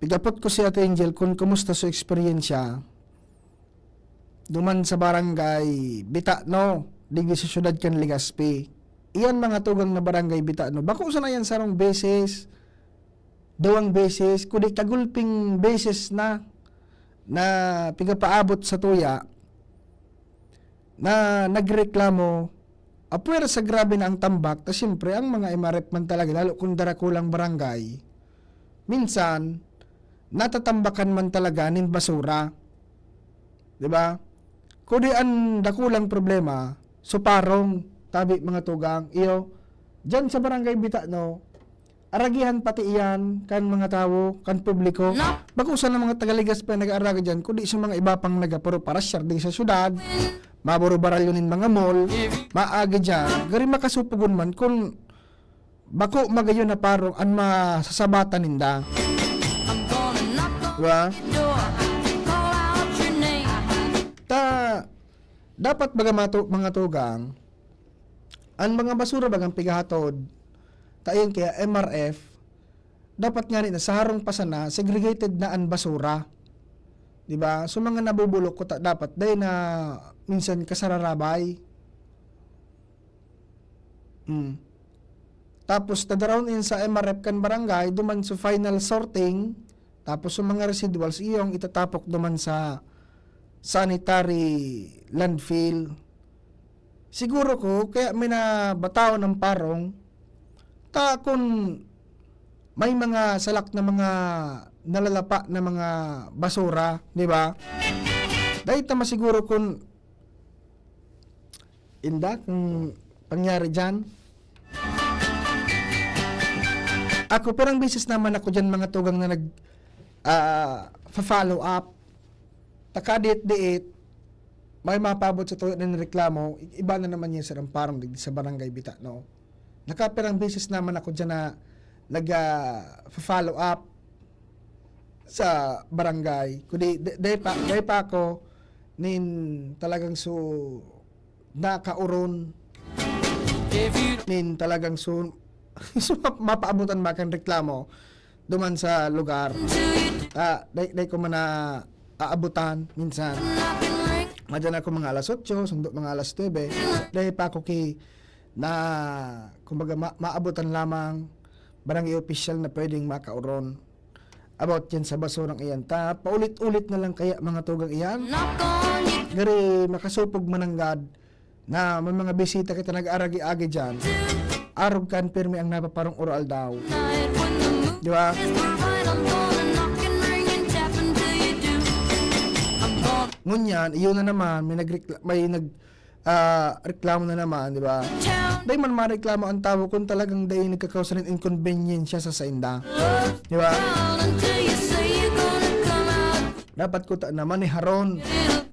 S7: Pigapot ko si Ate Angel kung kumusta sa experience duman sa barangay Bitano, digdi sa syudad kan Legazpi. Iyan mga tugang na barangay Bitano. Bako sa na yan sarong beses, 2 beses, kundi kagulping beses na pigapaabot sa tuya na nagreklamo apwera sa grabe na ang tambak. Ta siyempre ang mga MRF man talaga, lalo kung darakulang barangay, minsan natatambakan man talaga nin basura, diba? Kundi ang dakulang problema, suparong, tabi mga tugang, iyo, dyan sa barangay Bitano, aragihan pati iyan, kan mga tao, kan publiko. Bakusan ng mga tagaligas pa nag-aaraga dyan, kundi sa mga iba pang nagapuro para di sa syudad, maburo baralyonin mga mall, maaga dyan, gari makasupugon man, kung bako magayon na parong ang masasabatan ninda. Diba? Dapat mga tugang ang mga basura bagang pigahatod tayon kaya MRF dapat nga rin na sa harong pasana segregated na ang basura, di ba? So mga nabubulok ko dapat dahil na minsan kasararabay. Tapos tadaroon in sa MRF kan barangay duman sa final sorting, tapos sa mga residuals iyong itatapok duman sa sanitary landfill. Siguro ko kaya may nabataw ng parong kung may mga salak na mga nalalapa na mga basura, di ba? Dahil tama siguro kung kung pangyari dyan. Ako parang beses naman ako dyan mga tugang na follow up. Takadit-diit, may mapabot sa tuyo ng reklamo, iba na naman yan sa parang sa barangay Bitano. Nakapirang beses naman ako dyan na nag-follow up sa barangay. Kundi, dahil pa ako nin talagang nakauron nin talagang mapaabutan makan reklamo duman sa lugar. Dahil ko man aabutan minsan. Madyan ako mga alas 8, sundok mga alas 9. Dahil pa ako kumbaga maabutan lamang barangay official na pwedeng makauron about yan sa basurang iyan. Paulit-ulit na lang kaya mga tugang iyan. Gari makasupog mananggad na may mga bisita kita nag-aragi-agi dyan. Arog kan pirmi ang napaparong oral daw. Di ba? Ngunyan, iyon na naman, reklamo na naman, di ba? Dahil man mareklamo ang tao kung talagang dahil nagkakausan ng inconvenience siya sa sainda. Di ba? Dapat ko naman haron.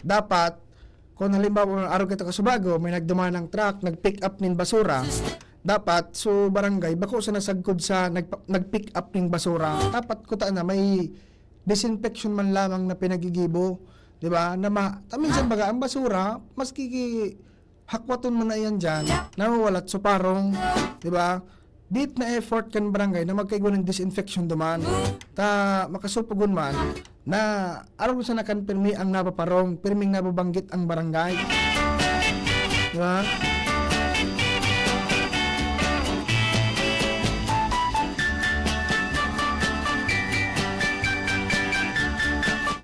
S7: Dapat, kung halimbawa araw kita kasubago, may nagdumaan ng truck, nag-pick up nin basura, dapat, so barangay, bako sa nasagkod sa nag-pick up ning basura, dapat ko na may disinfection man lamang na pinagigibo. Di ba? Minsan baga, ang basura, maski hakwaton mo na yan dyan, nawawalat suparong, di ba? Dit na effort kan barangay na magkaigo ng disinfection duman, ta makasupugon man, na araw sa nakan pirmi ang napaparong, pirming nababanggit ang barangay. Di ba?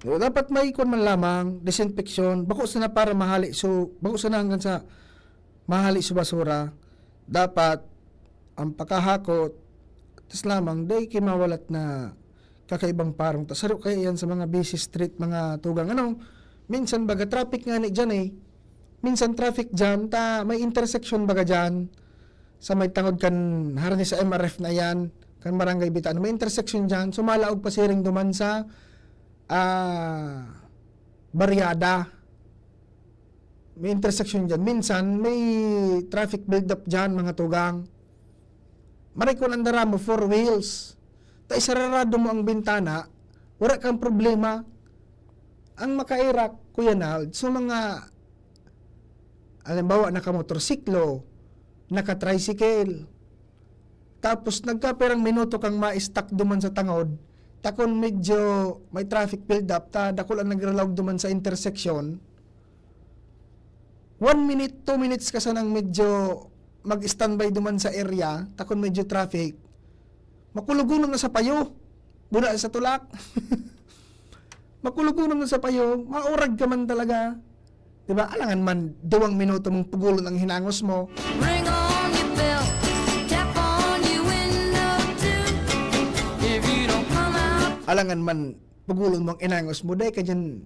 S7: So, dapat may ikon man lamang disinfection bako sa na para mahali bako sa na hanggang sa mahali sa basura, dapat ang pakahakot tas lamang day kay mawalat na kakaibang parong tasaro kaya yan sa mga busy street, mga tugang minsan baga traffic nga ni dyan minsan traffic jam ta may intersection baga dyan sa may tangod kan harani sa MRF na yan kan barangay Bitaan, may intersection dyan, sumalaog pasiring duman sa Baryada. May intersection dyan. Minsan, may traffic build-up dyan, mga tugang. Maray ko nandara mo, 4 wheels. Ta isararado mo ang bintana, wala kang problema. Ang makairak, Kuya Nald, so mga, alimbawa, naka-motorsiklo, naka-tricycle, tapos nagkaperang minuto kang ma-stuck duman sa tangod, takon medyo may traffic build up, dakulan nagralaog duman sa intersection, 1 minute, 2 minutes ka sanang medyo mag-standby duman sa area, takon medyo traffic, makulugunom na sa payo, buna sa tulak, makulugunom na sa payo, maurag ka man talaga, diba? Alangan man, 2 minuto mong pugulon ang hinangos mo.
S8: Ring on your bell, tap on your window too. If you don't come out,
S7: Alangan man, pugulon mong inangos mo, day ka dyan,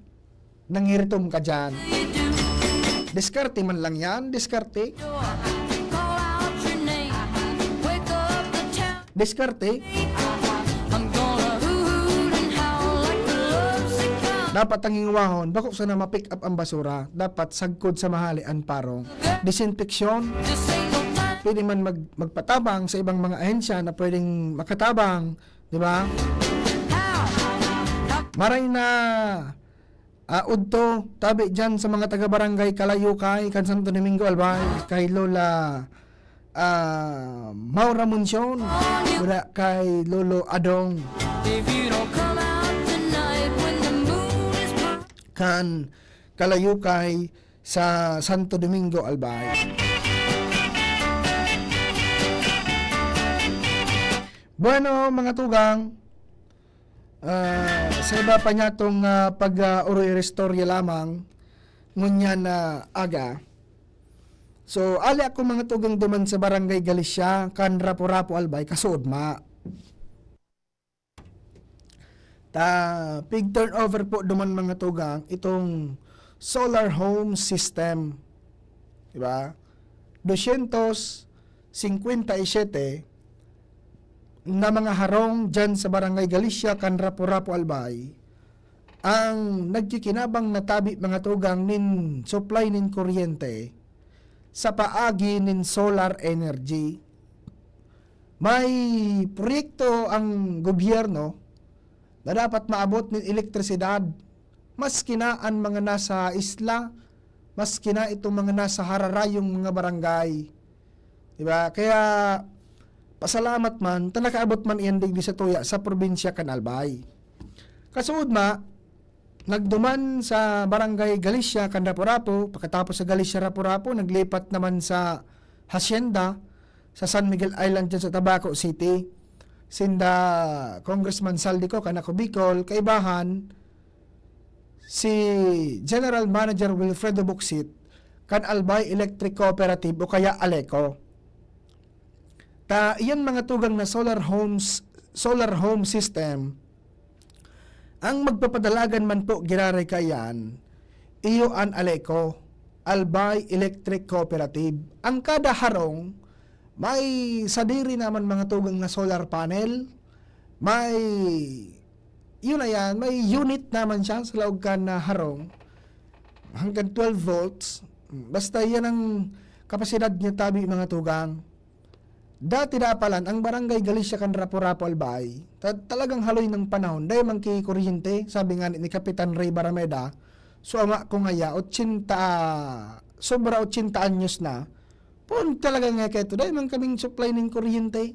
S7: nangiritom ka dyan. Diskarte man lang yan, diskarte.
S8: call out your name, wake up the town.
S7: Diskarte.
S8: I'm gonna hoot and howl like the lovesick cow.
S7: Dapat ang ingwahon, bako sa na ma-pick up ang basura, dapat sagkod sa mahalian parong. Disinfection. Pwede man magpatabang sa ibang mga ahensya na pwedeng makatabang, di ba? Maray na udto, tabi dyan sa mga taga-barangay Kalayukay, kan Santo Domingo Albay, kay Lola Maura Munsyon, wala kay Lolo Adong,
S8: If you don't come out tonight when the moon is bright.
S7: kan Kalayukay sa Santo Domingo Albay. Bueno, mga tugang, sa iba pa niya itong pag-uri-restorya lamang, ngunyan na aga. So, ali ako mga tugang duman sa Barangay Galicia, kan Rapo-Rapo Albay, kasuod ma. Big turnover po duman mga tugang, itong solar home system. Diba? 257 na mga harong dyan sa Barangay Galicia, kan Rapo-Rapo Albay, ang nagkikinabang na tabi mga tugang nin supply nin kuryente sa paagi nin solar energy. May proyekto ang gobyerno na dapat maabot nin elektrisidad maski na ang mga nasa isla, maski na itong mga nasa hararayong mga barangay. Diba? Kaya pasalamat man, tanakaabot man iyan digdi sa tuya sa probinsya kan Albay. Kasuod ma, nagduman sa Barangay Galicia, kan Rapo-Rapo, pagkatapos sa Galicia Rapo-Rapo, naglipat naman sa Hacienda, sa San Miguel Island dyan sa Tabaco City. Sinda Congressman Saldico, kanako Bicol, kaibahan, si General Manager Wilfredo Buxit, kan Albay Electric Cooperative o kaya ALECO. Iyan mga tugang na solar homes solar home system, ang magpapadalagan man po giraray kayan, iyo an Aleco, Albay Electric Cooperative. Ang kada harong, may sadiri naman mga tugang na solar panel, may, yun na yan, may unit naman siya sa laog ka na harong, hanggang 12 volts, basta yan ang kapasidad niya tabi mga tugang. Dati dapalan, ang barangay Galicia kan Rapo-Rapo Albay, talagang haloy ng panahon, dahil man kay kuryente, sabi nga ni Kapitan Ray Barameda, so ama ko ngaya, 80, sobra 80 anyos na, pun talaga nga kayo, dahil man kaming supply ng kuryente.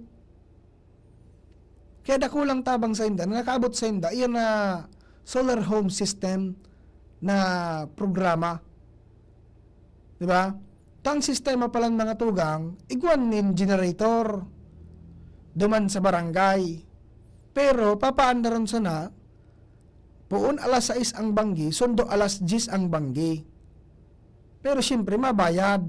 S7: Kaya dakulang tabang sa inda, nakaabot sa inda, iyan na solar home system na programa. Diba? Tang sistema palang mga tugang, iguan nin generator duman sa barangay. Pero papaan na ron sana, puon alas 6 ang banggi, sundo alas 10 ang banggi. Pero siyempre mabayad.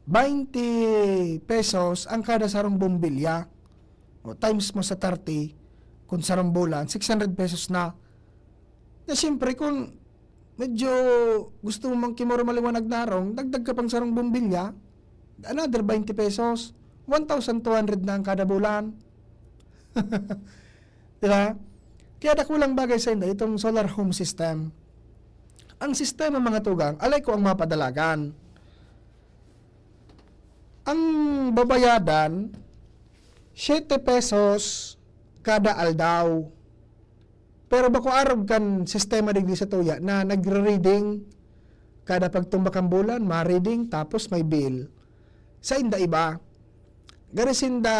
S7: 20 pesos ang kada sarong bumbilya. O times mo sa 30, kung sarong bulan, 600 pesos na. Na siyempre kung medyo gusto mo mang kimoro maliwanag narong, dagdag ka pang sarong bumbilya, another 20 pesos, 1,200 na ang kada bulan. Diba? Kaya dakulang bagay sa inyo, itong solar home system. Ang sistema mga tugang, alay ko ang mapadalagan. Ang babayadan, 7 pesos kada aldaw. Pero bako arog kan sistema digdi sa tuya na nagre-reading kada pagtumbak ang bulan, ma-reading tapos may bill. Sa inda iba, gari sinda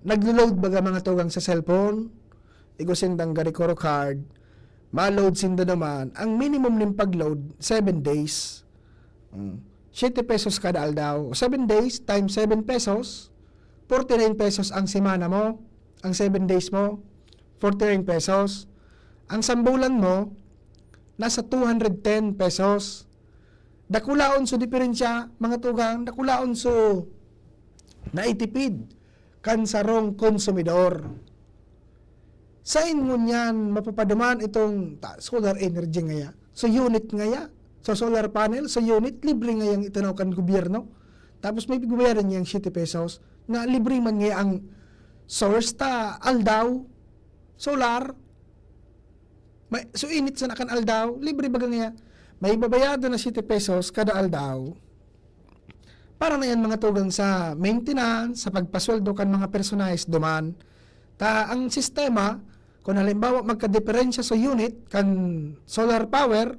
S7: naglo-load baga mga tugang sa cellphone, igo sindang gari koro card, ma-load sinda naman, ang minimum ning pag-load 7 days. 7 pesos kada aldaw. 7 days times 7 pesos, 49 pesos ang semana mo, ang 7 days mo, 49 pesos. Ang sambulan mo, nasa 210 pesos. Dakulaon so diferensya, mga tugang, dakulaon so naitipid kan sarong konsumidor. Sa inyo niyan, mapapadaman itong solar energy ngaya. So unit ngaya, so solar panel, so unit, libre ngayang itanaw kan gobyerno. Tapos may bigubayaran niyang 7 pesos, na libre man ngaya ang source ta, aldaw, solar, may, so init sa nakan aldaw, libre baga nga, may babayado na 7 pesos kada aldaw. Para na yan mga tugang sa maintenance, sa pagpasweldo kan mga personalis duman. Ta ang sistema, kung halimbawa magka-diferensya sa unit, kan solar power,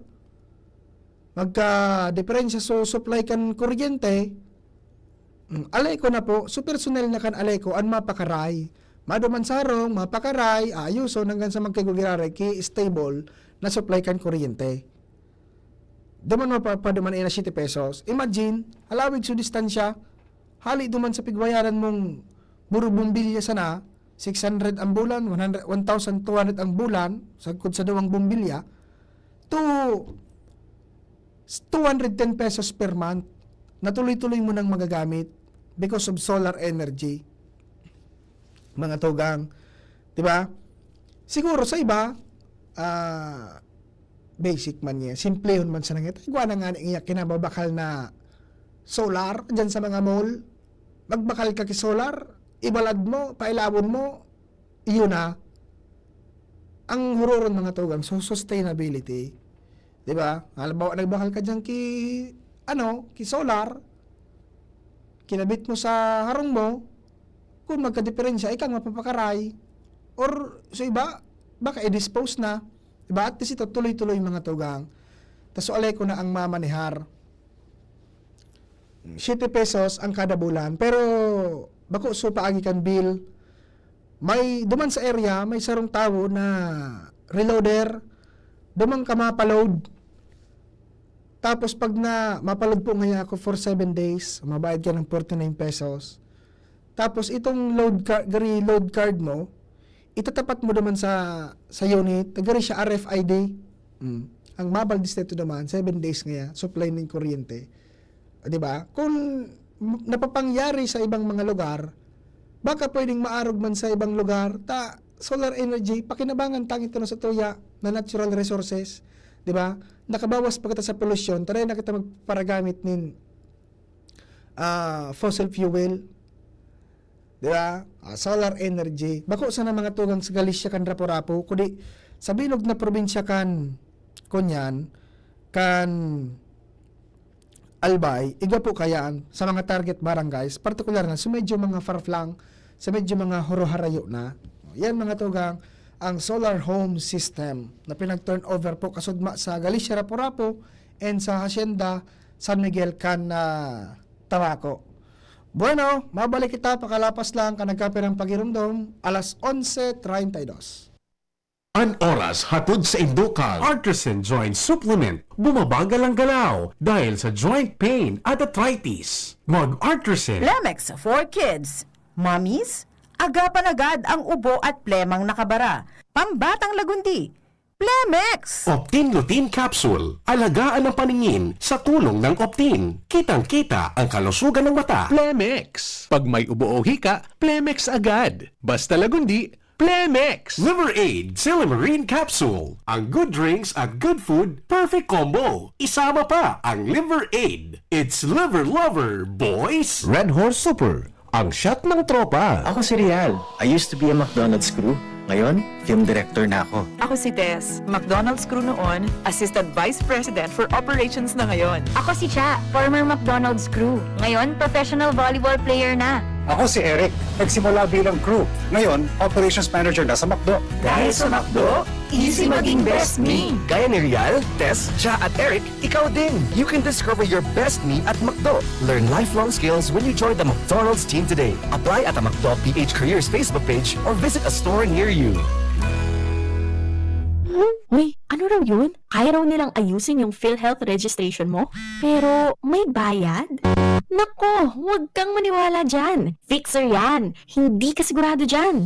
S7: magka-diferensya sa supply kan kuryente, alay ko na po, so personal na kan alay ko, ang mapakaray. Maduman sarong, mapakaray, ayuso, hanggang sa magkagugiraray, ki-stable na supply kan kuryente. Duman mapapaduman na 7 pesos. Imagine, halawig so distansya, hali duman sa pigbayaran mong bumbilya sana, 600 ang bulan, 1,200 ang bulan, sagkod sa duwang bumbilya, to 210 pesos per month, na tuloy-tuloy mo nang magagamit because of solar energy. Mga tugang, di ba? Siguro sa iba, basic man niya, simplehon man sa nangit. Iguan na nga niya kinababakal na solar dyan sa mga mall. Magbakal ka ki solar, ibalad mo, pailawon mo, iyon na. Ang huroron mga tugang, so sustainability. Di ba? Halimbawa, nagbakal ka dyan ki solar, kinabit mo sa harong mo, kung magka-diferensya, ikang mapapakaray, or sa iba, baka i-dispose na, diba? At least ito, tuloy-tuloy mga tugang. Tapos alay ko na ang mamanihar. 7 pesos ang kada bulan, pero bako so paagi kan bill, may duman sa area, may sarong tao na reloader, duman ka mapaload. Tapos pag na mapaload po ngayon ako for 7 days, mabayad ka ng 49 pesos. Tapos itong load card mo, itatapat mo naman sa unit, gari siya RFID. Ang mobile display to naman, 7 days ngayon, supply ng kuryente. Di ba? Kung napapangyari sa ibang mga lugar, baka pwedeng maarog man sa ibang lugar, solar energy, pakinabangan tangit ito sa tuya na natural resources, di ba? Nakabawas pa kita sa pollution, taray na kita magparagamit nin fossil fuel, di ba? Solar energy. Bako sa na mga tugang sa Galicia kan Rapo-Rapo, kundi sa bilog na probinsya kan kunyan, kan Albay, iga po kayaan sa mga target barangays, partikular na sa medyo mga farflang, sa medyo mga horo-harayo na. Yan mga tugang, ang solar home system na pinag-turn over po kasudma sa Galicia Rapo-Rapo and sa Hacienda San Miguel kan Tabaco. Bueno, mabalik kita pakalapas lang ka nagkapirang pagirumdom, alas 11:32.
S2: An oras hatod sa Indukang Artisan Joint Supplement. Bumabagal ang galaw dahil sa joint pain at arthritis. Mag-Artisan.
S1: Plemex for kids. Mommies, agapan agad ang ubo at plemang nakabara. Pambatang lagundi. Plemex!
S2: Optin Lutein Capsule. Alagaan ang paningin sa tulong ng Optin. Kitang-kita ang kalusugan ng mata.
S4: Plemex. Pag may ubo o hika, Plemex agad. Basta lagundi, Plemex.
S2: Liver Aid Silimarine Capsule. Ang good drinks at good food, perfect combo. Isama pa ang Liver Aid. It's liver lover, boys!
S3: Red Horse Super, ang shot ng tropa.
S18: Ako si Rial. I used to be a McDonald's crew. Ngayon, film director na ako.
S19: Ako si Tess. McDonald's crew noon, Assistant Vice President for Operations na ngayon.
S10: Ako si Cha, former McDonald's crew. Ngayon, professional volleyball player na.
S20: Ako si Eric. Nagsimula bilang crew. Ngayon, operations manager na sa McDo.
S19: Dahil sa McDo, easy maging best me.
S15: Gaya ni Rial, Tess, Cha at Eric, ikaw din. You can discover your best me at McDo. Learn lifelong skills when you join the McDonald's team today. Apply at the McDo PH Careers Facebook page or visit a store near you.
S10: Uy, ano raw yun? Kaya raw nilang ayusin yung PhilHealth registration mo? Pero may bayad? Nako, huwag kang maniwala dyan. Fixer yan. Hindi ka sigurado dyan.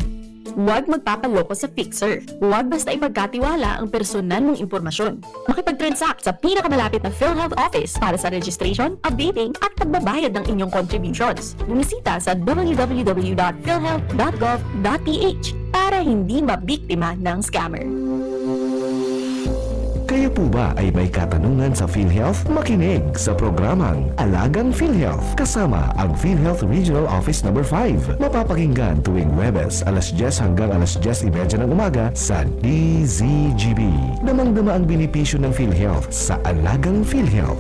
S10: Huwag magpapaloko sa Fixer. Huwag basta ipagkatiwala ang personal mong impormasyon. Makipag-transact sa pinakamalapit na PhilHealth office para sa registration, updating at pagbabayad ng inyong contributions. Bumisita sa www.philhealth.gov.ph para hindi mabiktima ng scammer.
S3: Kayo po ba ay may katanungan sa PhilHealth? Makinig sa programang Alagang PhilHealth kasama ang PhilHealth Regional Office No. 5. Mapapakinggan tuwing Webes alas 10 hanggang alas 10:30 ng umaga sa DZGB. Damang-dama ang benepisyo ng PhilHealth sa Alagang PhilHealth.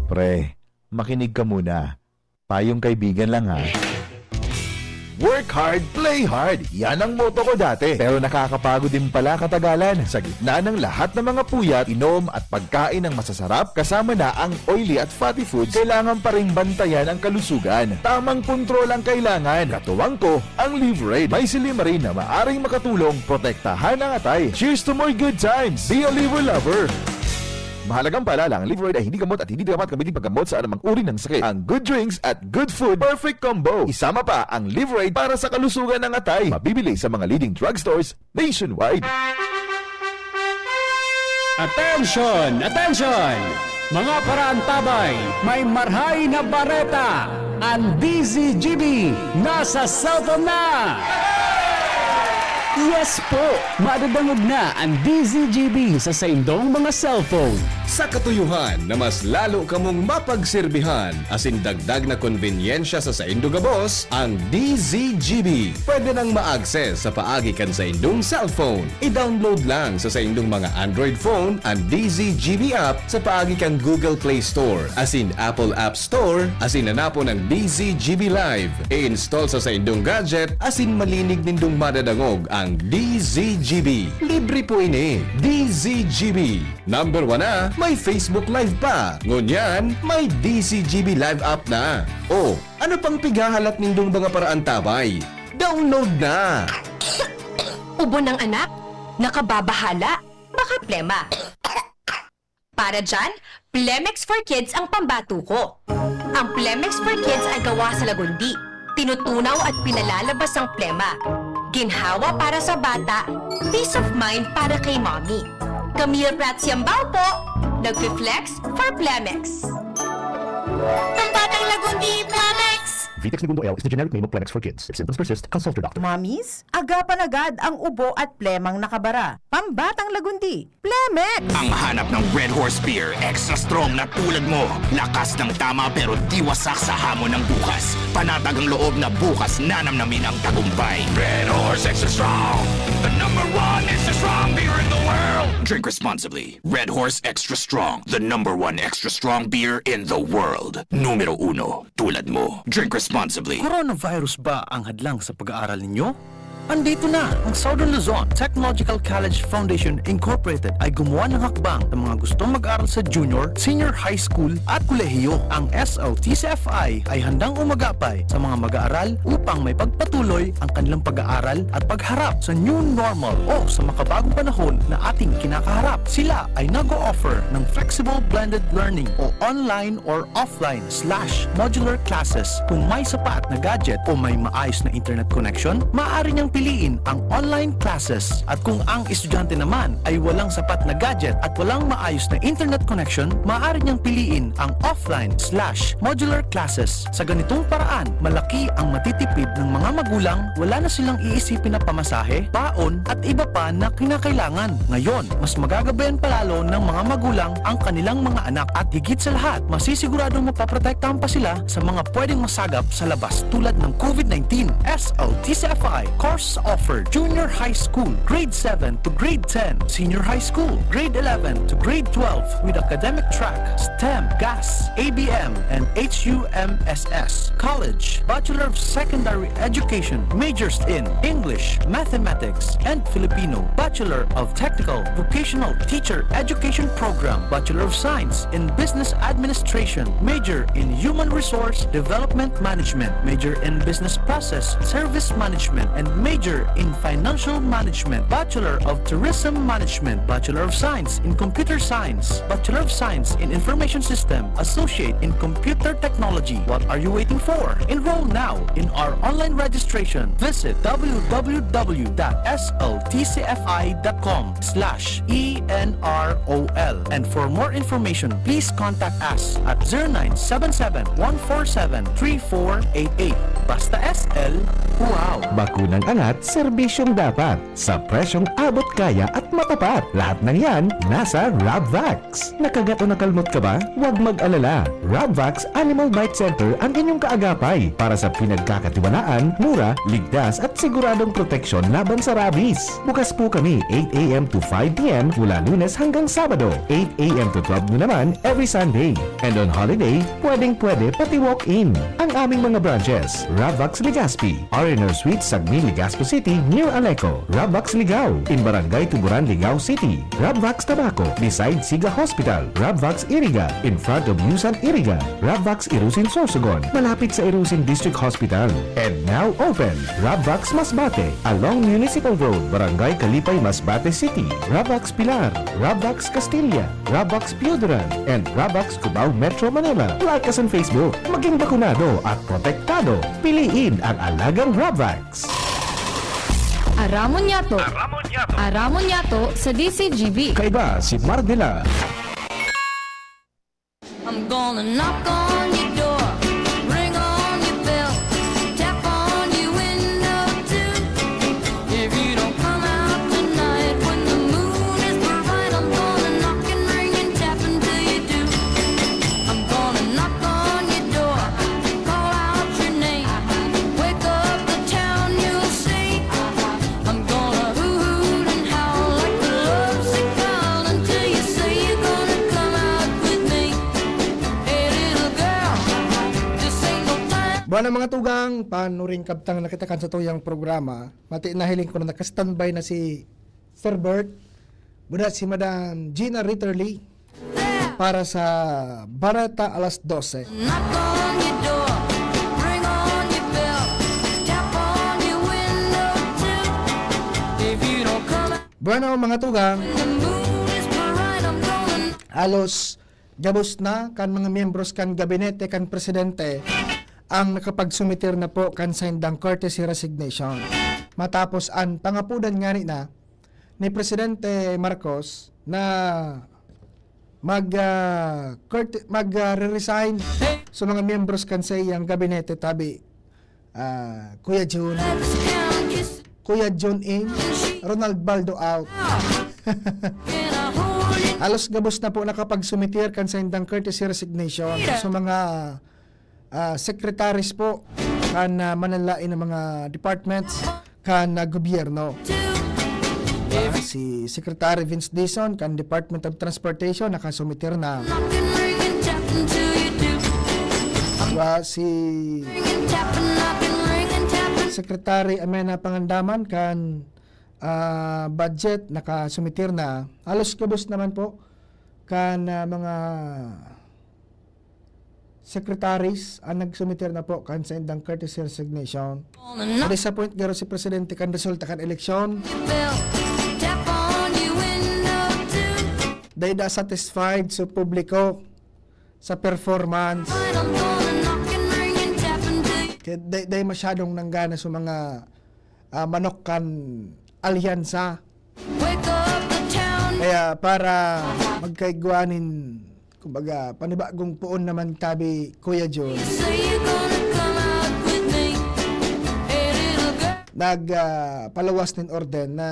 S12: Pre, makinig ka muna. Payong kaibigan lang ha. Work hard, play hard. Yan ang motto ko dati. Pero nakakapagod din pala katagalan. Sa gitna ng lahat ng mga puyat, inom at pagkain ng masasarap, kasama na ang oily at fatty foods, kailangan pa rin bantayan ang kalusugan. Tamang kontrol ang kailangan. Katuwang ko, ang Liver-Aid. May Silimarine na maaring makatulong, protektahan ang atay. Cheers to more good times. Be a liver lover. Mahalagang paalala, ang Liver-Aid ay hindi gamot at hindi dapat gamitin paggamot sa anumang uri ng sakit. Ang good drinks at good food, perfect combo. Isama pa ang Liver-Aid para sa kalusugan ng atay. Mabibili sa mga leading drugstores nationwide.
S6: Attention! Attention! Mga paraantabay, may marhay na bareta! Ang DZGB nasa cellphone na! Yes po! Madadangog na ang DZGB sa saindong mga cellphone.
S21: Sa katuyuhan na mas lalo kamong mapagserbihan, asin dagdag na konvenyensya sa saindong gabos, ang DZGB. Pwede nang ma-access sa paagi kan sa indong cellphone. I-download lang sa saindong mga Android phone ang DZGB app sa paagi kan Google Play Store, asin Apple App Store, asin nanapo ng DZGB Live. I-install sa saindong gadget, asin malinig nindong madadangog ang DZGB. Libre po ini. DZGB. Number 1 na, may Facebook Live pa. Ngunyan, may DZGB Live app na. O, ano pang pigahalat nindong mga paraan tabay? Download na!
S10: Ubo ng anak? Nakababahala? Baka plema. Para dyan, Plemex for Kids ang pambatuko. Ang Plemex for Kids ay gawa sa lagundi. Tinutunaw at pinalalabas ang plema. Ginhawa para sa bata, peace of mind para kay mommy. Camille Prats Yambao po, nag-flex for Plemex. Pambatang lagundi, Plemex!
S12: Vitex Segundo L is the generic name of Plemex for kids. If symptoms persist, consult your doctor.
S1: Mommies, agapan agad ang ubo at plemang nakabara. Pambatang lagundi, Plemex!
S11: Ang hanap ng Red Horse Beer, extra strong na tulad mo. Lakas ng tama pero di wasak sa hamon ng bukas. Panatag ang loob na bukas nanamnamin ang tagumpay. Red Horse Extra Strong, the #1 extra strong beer in the world. Drink responsibly. Red Horse Extra Strong, the #1 extra strong beer in the world. Numero 1, tulad mo. Drink responsibly.
S22: Coronavirus ba ang hadlang sa pag-aaral ninyo? Andito na ang Southern Luzon Technological College Foundation Incorporated ay gumawa ng hakbang sa mga gustong mag-aral sa junior, senior high school at kolehiyo. Ang SLTCFI ay handang umagapay sa mga mag-aaral upang may pagpatuloy ang kanilang pag-aaral at pagharap sa new normal o sa makabagong panahon na ating kinakaharap. Sila ay nag-o-offer ng flexible blended learning o online or offline/modular classes. Kung may sapat na gadget o may maayos na internet connection, maaari niyang piliin ang online classes. At kung ang estudyante naman ay walang sapat na gadget at walang maayos na internet connection, maaari niyang piliin ang offline/modular classes. Sa ganitong paraan, malaki ang matitipid ng mga magulang, wala na silang iisipin na pamasahe, baon at iba pa na kinakailangan. Ngayon, mas magagabayan palalo ng mga magulang ang kanilang mga anak at higit sa lahat, masisiguradong mapaprotektahan pa sila sa mga pwedeng masagap sa labas tulad ng COVID-19. SLTCFI course offered junior high school, grade 7 to grade 10, senior high school, grade 11 to grade 12 with academic track, STEM, GAS, ABM, and HUMSS. College, Bachelor of Secondary Education, majors in English, Mathematics, and Filipino. Bachelor of Technical Vocational Teacher Education Program, Bachelor of Science in Business Administration, major in Human Resource Development Management, major in Business Process Service Management, and major in Financial Management, Bachelor of Tourism Management, Bachelor of Science in Computer Science, Bachelor of Science in Information System, Associate in Computer Technology. What are you waiting for? Enroll now in our online registration. Visit www.sltcfi.com/enrol. And for more information, please contact us at 0977-147-3488. Basta SL, wow!
S3: Bakunang angat, serbisyong dapat. Sa presyong abot kaya at matapat. Lahat ng yan, nasa Rabvax. Nakagat o nakalmot ka ba? Huwag mag-alala. Rabvax Animal Bite Center ang inyong kaagapay para sa pinagkakatiwalaan, mura, ligtas at siguradong proteksyon laban sa rabies. Bukas po kami 8 a.m. to 5 p.m. mula Lunes hanggang Sabado, 8 a.m. to 12 noon naman every Sunday. And on holiday, pwedeng-pwede pati walk-in. Ang aming mga branches, Rabvax Legazpi, RNR Suite Sagmi, Legazpo City, near Aleco. Rabvax Ligao, in Barangay Tuburan, Ligao City. Rabvax Tabaco, beside Siga Hospital. Rabvax Iriga, in front of Yusan Iriga. Rabvax Irusin Sorsogon, malapit sa Irusin District Hospital. And now open, Rabvax Masbate, along Municipal Road, Barangay Kalipay, Masbate City. Rabvax Pilar, Rabvax Castilla, Rabvax Piuderan, and Rabvax Cubao Metro Manila. Like us on Facebook, maging bakunado at protektado. Piliin ang alagang Rabvax.
S5: Aramon Yato. Aramon Yato sa DCGB.
S3: Kaiba si Mardela.
S8: I'm gonna knock on your door, ring on your bell, tap on your window too. If you don't come out tonight when the moon is bright, I'm gonna knock and ring and tap until you do. I'm gonna knock on your door, call out your name, wake up the town, you'll see. I'm gonna hoot and howl like a lovesick child until you say you're gonna come out with me.
S7: Buwan mga tugang, panuring kabtang nakitakan sa tuyang programa. Mati na hiling ko na nakastandby na si Sir Bert. Budat si Madam Gina Ritterly para sa Barata alas 12.
S8: Knock on your door, ring on your bell, tap on your window too. If you don't come out,
S7: Bueno mga tugang,
S8: the moon is bright, I'm gonna
S7: halos gabos na kan mga miyembros kan gabinete kan presidente ang nakapagsumitir na po kan sindang courtesy resignation. Matapos ang pangapudan nga na ni Presidente Marcos na mag-resign sa mga miyembros kan sa iyang gabinete tabi Kuya Jun, Kuya John in, Ronald Baldo out. Halos gabos na po nakapag-sumitir kan sa indang courtesy resignation sa mga secretaries po kan manalain ng mga departments kan gobyerno. Si Secretary Vince Dizon kan Department of Transportation nakasumitir na. Si Secretary Amena Pangandaman kan budget nakasumitir na. Halos kabos naman po kan mga secretaries ang nagsumitir na po kan sa indang courtesy resignation. Disappoint garo si Presidente kan resulta kan eleksyon. Day da satisfied sa publiko sa performance. Kaya day masyadong nanggana sa mga manok kan alyansa. Kaya para magkaigwanin, kumbaga, panibagong puon naman tabi Kuya John. Palawas ng orden na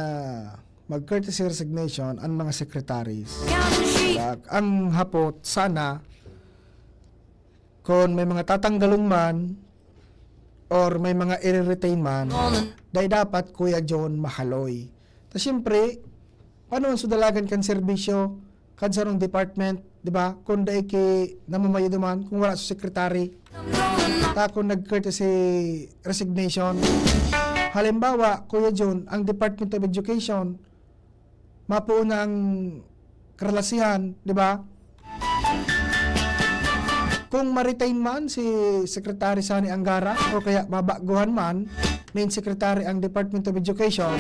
S7: mag-courtesy resignation ang mga secretaries. Ang hapot, sana, kung may mga tatanggalong man or may mga i-retain man, dahil dapat Kuya John mahaloy. Ta siyempre, paano ang sudalagan kan serbisyo, kan sarong department, di ba? Kung dahil ki namamayo duman, kung wala sa secretary, ta kung nag-courtesy resignation. Halimbawa, Kuya John, ang Department of Education, mapuo na ang karalasihan, di ba? Kung ma-retain man si Secretary Sani Angara o kaya mabaguhan man main Secretary ang Department of Education,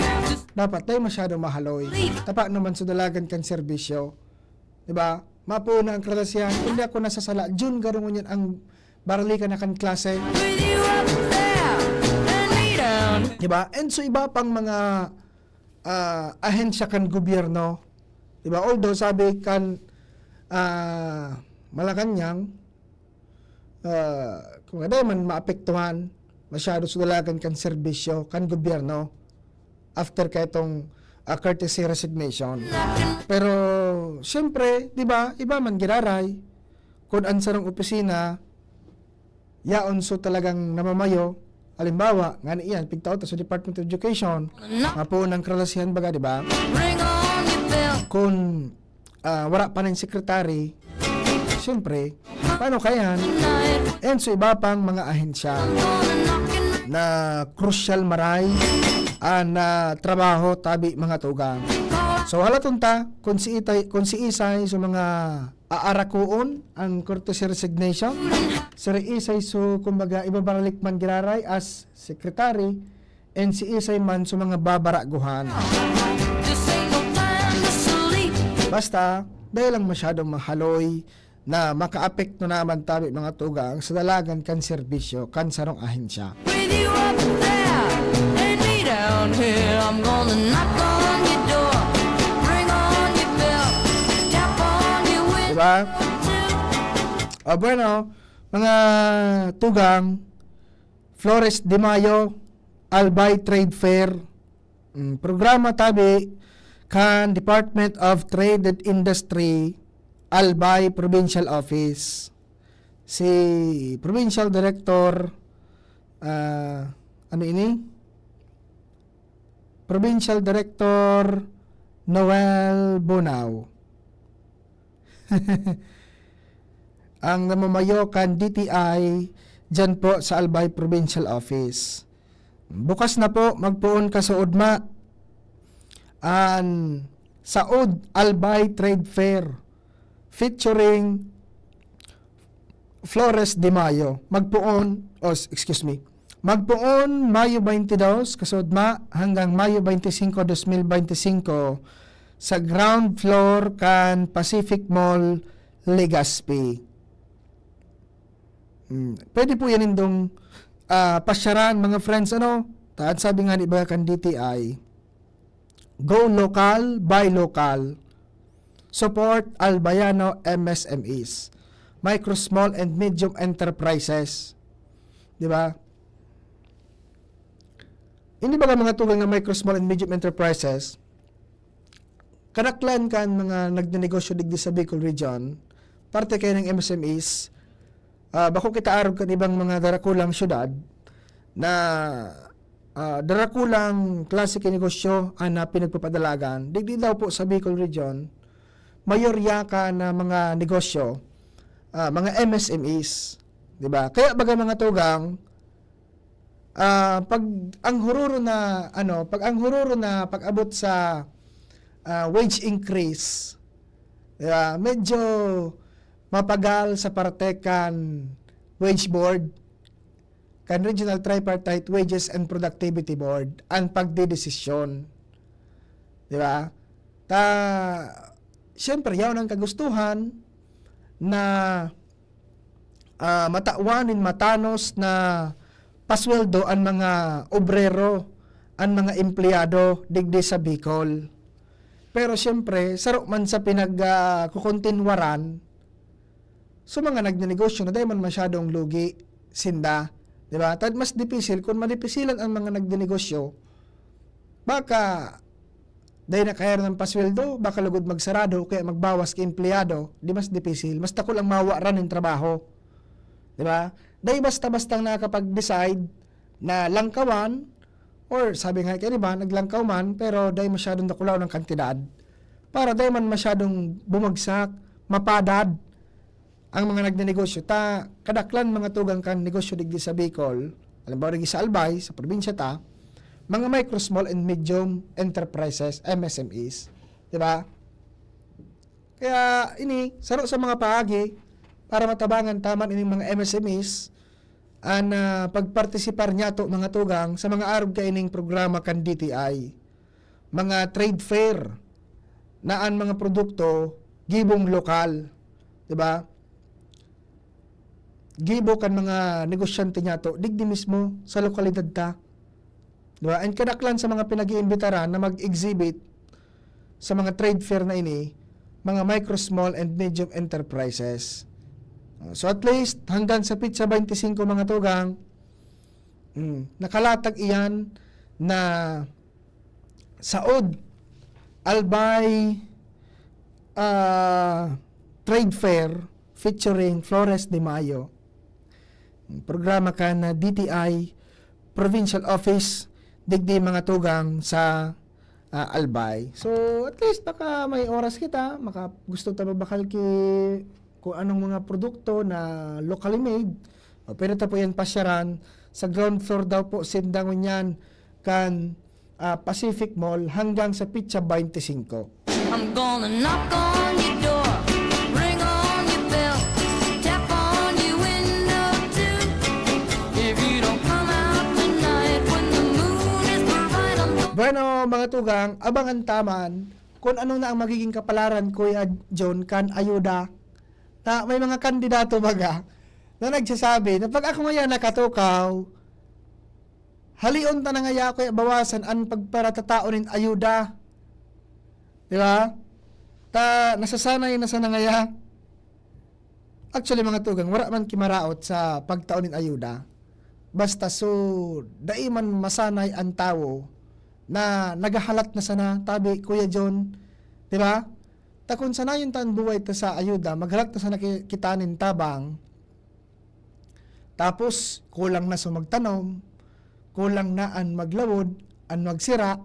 S7: dapat tayo masyado mahaloy. Tapak naman sa dalagan kan serbisyo. Di ba? Mapuo na ang karalasihan. Hindi ako nasasala. June garungon yan ang baralikan na kan klase. Di ba? And so iba pang mga ahensya kan gobyerno, diba? Although sabi kan Malacanang, kung ada man maapektuhan masyado sa dalagan kan serbisyo kan gobyerno after kay itong courtesy resignation. Pero siyempre, diba, iba man giraray kung ansarong opisina yaon so talagang namamayo. Halimbawa, nga iyan, pigtaot sa Department of Education, mapuon ng karalasihan baga, di ba? Kung wala pa ng secretary, siyempre, paano kayan? And so, iba pang mga ahensya na crucial maray na trabaho tabi mga tugang. So, halatunta, kung si Isay sa mga aarakuon ang courtesy resignation, si Isay so kumbaga ibabalik man giraray as secretary and si Isay man sa mga babaraguhan. Basta dahil lang masyadong mahaloy na makaapekto naman tabi mga tugang sa dalagan kan serbisyo kan sarong ahensya. Diba? Bueno, mga tugang, Flores de Mayo, Albay Trade Fair, programa tabi kan Department of Trade and Industry, Albay Provincial Office. Si Provincial Director, Provincial Director Noel Bonao. Ang namamayo kan DTI dyan po sa Albay Provincial Office. Bukas na po magpuon ka sa Udma an Saud Albay Trade Fair featuring Flores de Mayo. Magpuon Mayo 22 ka sa Udma hanggang Mayo 25, 2025 sa ground floor kan Pacific Mall, Legazpi. Pwede po yan indong pasyaran mga friends, Taan sabi nga ni ba kan DTI, go local, buy local, support Albayano MSMEs, micro, small and medium enterprises. Di ba? Hindi ba mga tugang nga micro, small, and medium enterprises, kanaklan kan mga nagnenegosyo digdi sa Bicol region, parte kayo ng MSMEs, bako kita arog kan ibang mga darakulang syudad na darakulang klase kay negosyo na pinagpapadalagan, digdi daw po sa Bicol region, mayorya ka na mga negosyo, mga MSMEs, di ba? Kaya baga mga tugang, pag ang hururo na pag-abot sa wage increase, medyo mapagal sa parte kan wage board, kan Regional Tripartite Wages and Productivity Board, ang pagdedesisyon. Di ba? Siyempre, yaw ng kagustuhan na matawanin matanos na pasweldo ang mga obrero, ang mga empleyado digdi sa Bicol. Pero siyempre, sarok man sa pinagkukontinwaran, so mga nagnenegosyo na dahil man masyadong lugi, sinda, di ba? Tad mas dipisil, kung madipisilan ang mga nagnenegosyo, baka dahil nakahir ng pasweldo, baka lugod magsarado, kaya magbawas kay empleyado, di mas dipisil, mas takol ang mawaran ng trabaho. Di ba? Dahil basta-bastang nakakapag-decide na langkawan, or sabi nga kayo, di ba, naglangkaw man, pero dahil masyadong nakulaw ng kantidad, para dahil man masyadong bumagsak, mapadad, ang mga nagnenegosyo, kadaklan mga tugang kan negosyo digdi sa Bicol, alam ba, digdi sa Albay, sa probinsya mga micro, small, and medium enterprises, MSMEs, di ba? Kaya, saro sa mga paagi, para matabangan taman ining mga MSMEs, pagpartisipar niya to mga tugang sa mga arog kaining programa kan DTI, mga trade fair, naan mga produkto, gibong lokal, di ba? Gibo kan mga negosyante niya to, digdi mismo sa lokalidad ta. Diba? And kadaklan sa mga pinag-iimbitaran na mag-exhibit sa mga trade fair na ini, mga micro, small, and medium enterprises. So at least, hanggang sa Pizza 25 mga tugang, nakalatag iyan na saod, Albay Trade Fair featuring Flores de Mayo. Programa ka na DTI Provincial Office digdi mga tugang sa Albay. So at least baka may oras kita, gusto ta babakal kung anong mga produkto na locally made. Pero ta po yan pasyaran sa ground floor daw po sindangon yan kan Pacific Mall hanggang sa Pizza 25.
S8: I'm gonna knock on your door, ring on your bell, tap on your window too. If you don't come out tonight when the moon is bright,
S7: Bueno, mga tugang, abangan taman kung ano na ang magiging kapalaran, Kuya John, kan ayuda. May mga kandidato baga na nagsasabi na pag ako ngayon nakatukaw, halion ta na ngaya ko bawasan ang pagparatataonin ayuda. Di ba? Nasasanay na sa nangaya. Actually mga tugang, wala man kimaraot sa pagtaonin ayuda. Basta so, dai man masanay ang tao na nagahalat na sana, tabi Kuya John. Di ba? Kung sanayon tan buhay ta sa ayuda, maghalat na sana kitanin tabang. Tapos, kulang na sa magtanom, kulang na ang maglawod, ang magsira,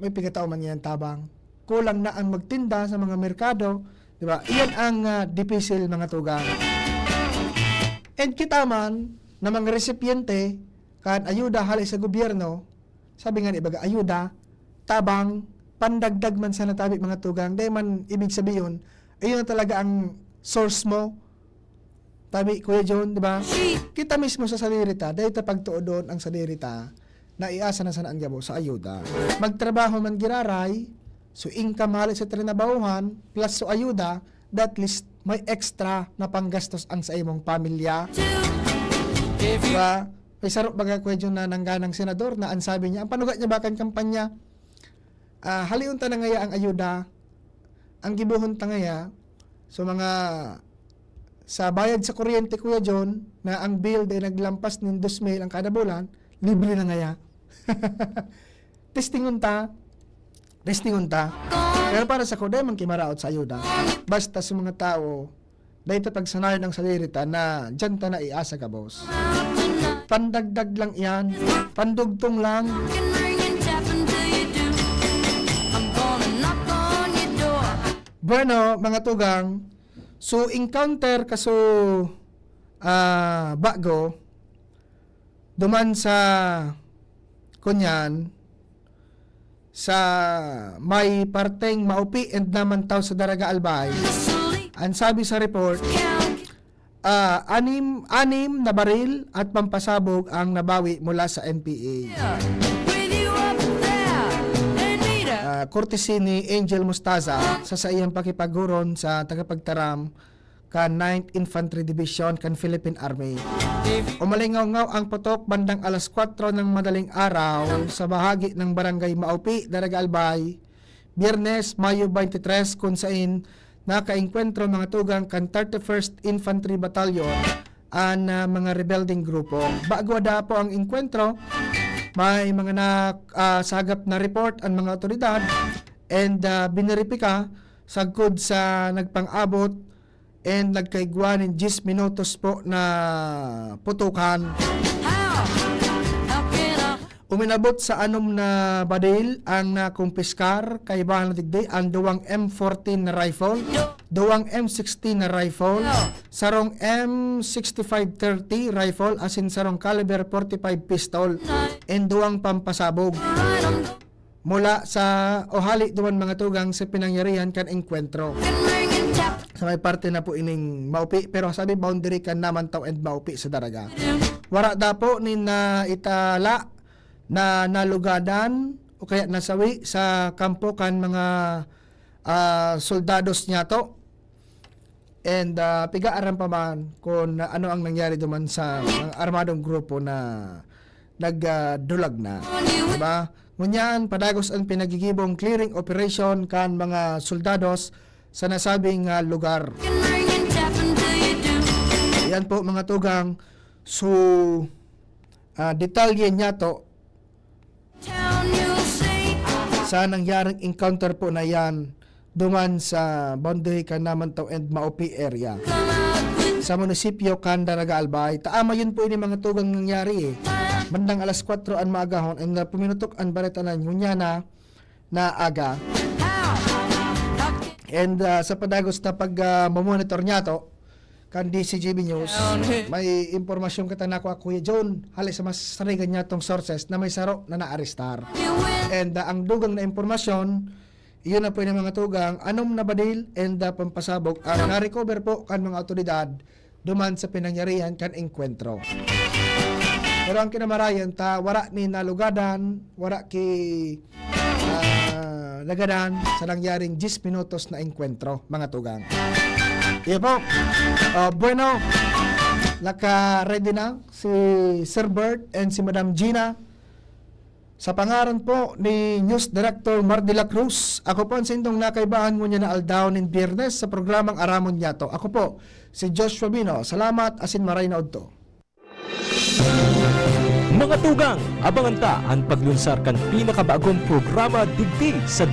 S7: may pigataw man yan tabang. Kulang na ang magtinda sa mga merkado, di ba? Iyan ang dipisil mga tugang. And kita man, na mga resipiente, kan ayuda halay sa gobyerno, sabi nga ibaga ayuda, tabang, pandagdag man sa natabi mga tugang, dahil man ibig sabihin, ayun talaga ang source mo. Tabi, Kuya John, di ba? Kita mismo sa salirita, dahil ta pagtuodon ang salirita, na iasa na sana ang gabo sa ayuda. Magtrabaho man giraray, so income halit sa trinabahuhan, plus so ayuda, that least may extra na panggastos ang sa imong pamilya. Diba? May sarap baga Kuya John na nangganang senador na ang sabi niya, ang panugat niya bakan kampanya, haliun ta na ngaya ang ayuda, ang gibuhon ta ngaya, so mga sa bayad sa kuryente, Kuya John, na ang bill ay naglampas ng 2,000 ang kada bulan, libre na ngaya. Testing unta. Pero para sa kuda, man kimaraot sa ayuda. Basta sa mga tao, dahil pagsanayan ng salirita na dyan ta na iasa ka, boss. Pandagdag lang yan, pandugtong lang. Bueno, mga tugang, so encounter kaso bago duman sa kunyan sa may parteng maupi and naman tao sa Daraga Albay. Ang sabi sa report, anim na baril at pampasabog ang nabawi mula sa NPA. Courtesy ni Angel Mustaza sa iyang pakipaghuron sa tagapagtaram ka 9th Infantry Division kan Philippine Army. Umalingaw-ngaw ang putok bandang alas 4 ng madaling araw sa bahagi ng barangay Maupi, Daraga Albay, Biyernes, Mayo 23, kung saan nakaengkwentro mga tugang kan 31st Infantry Battalion ang mga rebelding grupo. Bago da po ang engkwentro, may mga nasagap na report ang mga otoridad and biniripika sagkod sa nagpang-abot and nagkaigwanin 10 minutos po na putukan. Uminabot sa anom na badil ang kumpiskar kay bahan digday ang duwang M14 na rifle, duwang M16 na rifle, sarong M6530 rifle asin sarong caliber 45 pistol and duwang pampasabog. Mula sa ohali duman mga tugang sa pinangyarihan kan engkwentro. Sa may parte na po ining Maupi, pero sabi boundary kan naman taw and Maupi sa Daraga. Wara da po ni na itala na nalugadan o kaya nasawi sa kampo kan mga soldados niya to. And pigaaram pa man kung ano ang nangyari duman sa mga armadong grupo na nagdulag na. Diba? Ngunyan, padagos ang pinagigibong clearing operation kan mga soldados sa nasabing lugar. Yan po mga tugang. So, detalye niya to sa nangyaring encounter po na yan duman sa boundary kan naman to and Maupi area sa munisipyo kan Daraga Albay. Taama yun po ini mga tugang nangyari bandang alas 4 an maagahon and puminutok an baretanan ngunya na aga and sa padagos na pag mamonitor niya to kan DCGB News, may impormasyon kita na Kuya John, halis sa mas sarigan niya tong sources na may saro na naarestar. And ang dugang na impormasyon, iyon na po yung mga tugang, anom na badil and pampasabog ang na-recover po kan mga otoridad duman sa pinangyarihan kan engkwentro. Pero ang kinamarayan, wara ni nalugadan, wara ki lagadan sa nangyaring 10 minutos na engkwentro, mga tugang. Yeah po. Bueno, naka-ready na si Sir Bert and si Madam Gina. Sa pangaran po ni News Director Mar de la Cruz, ako po ang sindong nakaibahan mo niya na aldaw ng Biyernes sa programang Aramon Yato. Ako po, si Joshua Bino. Salamat, asin maray na udto.
S6: Mga tugang, abangan ta ang paglunsar kan pinakabagong programa digdi sa